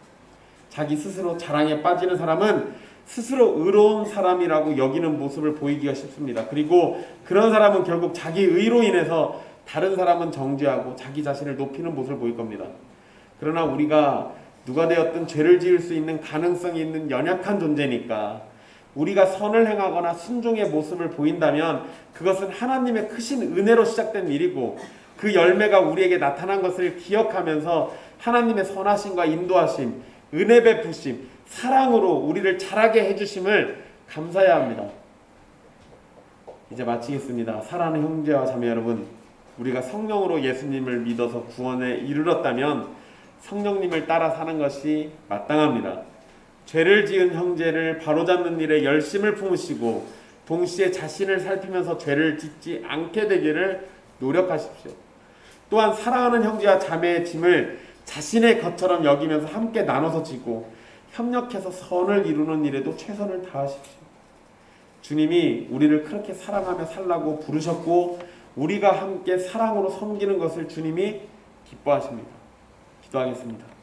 자기 스스로 자랑에 빠지는 사람은 스스로 의로운 사람이라고 여기는 모습을 보이기가 쉽습니다. 그리고 그런 사람은 결국 자기 의로 인해서 다른 사람은 정죄하고 자기 자신을 높이는 모습을 보일 겁니다. 그러나 우리가 누가 되었든 죄를 지을 수 있는 가능성이 있는 연약한 존재니까 우리가 선을 행하거나 순종의 모습을 보인다면 그것은 하나님의 크신 은혜로 시작된 일이고 그 열매가 우리에게 나타난 것을 기억하면서 하나님의 선하심과 인도하심, 은혜 베푸심, 사랑으로 우리를 자라게 해주심을 감사해야 합니다. 이제 마치겠습니다. 사랑하는 형제와 자매 여러분, 우리가 성령으로 예수님을 믿어서 구원에 이르렀다면 성령님을 따라 사는 것이 마땅합니다. 죄를 지은 형제를 바로잡는 일에 열심을 품으시고 동시에 자신을 살피면서 죄를 짓지 않게 되기를 노력하십시오. 또한 사랑하는 형제와 자매의 짐을 자신의 것처럼 여기면서 함께 나눠서 지고 협력해서 선을 이루는 일에도 최선을 다하십시오. 주님이 우리를 그렇게 사랑하며 살라고 부르셨고 우리가 함께 사랑으로 섬기는 것을 주님이 기뻐하십니다. 기도하겠습니다.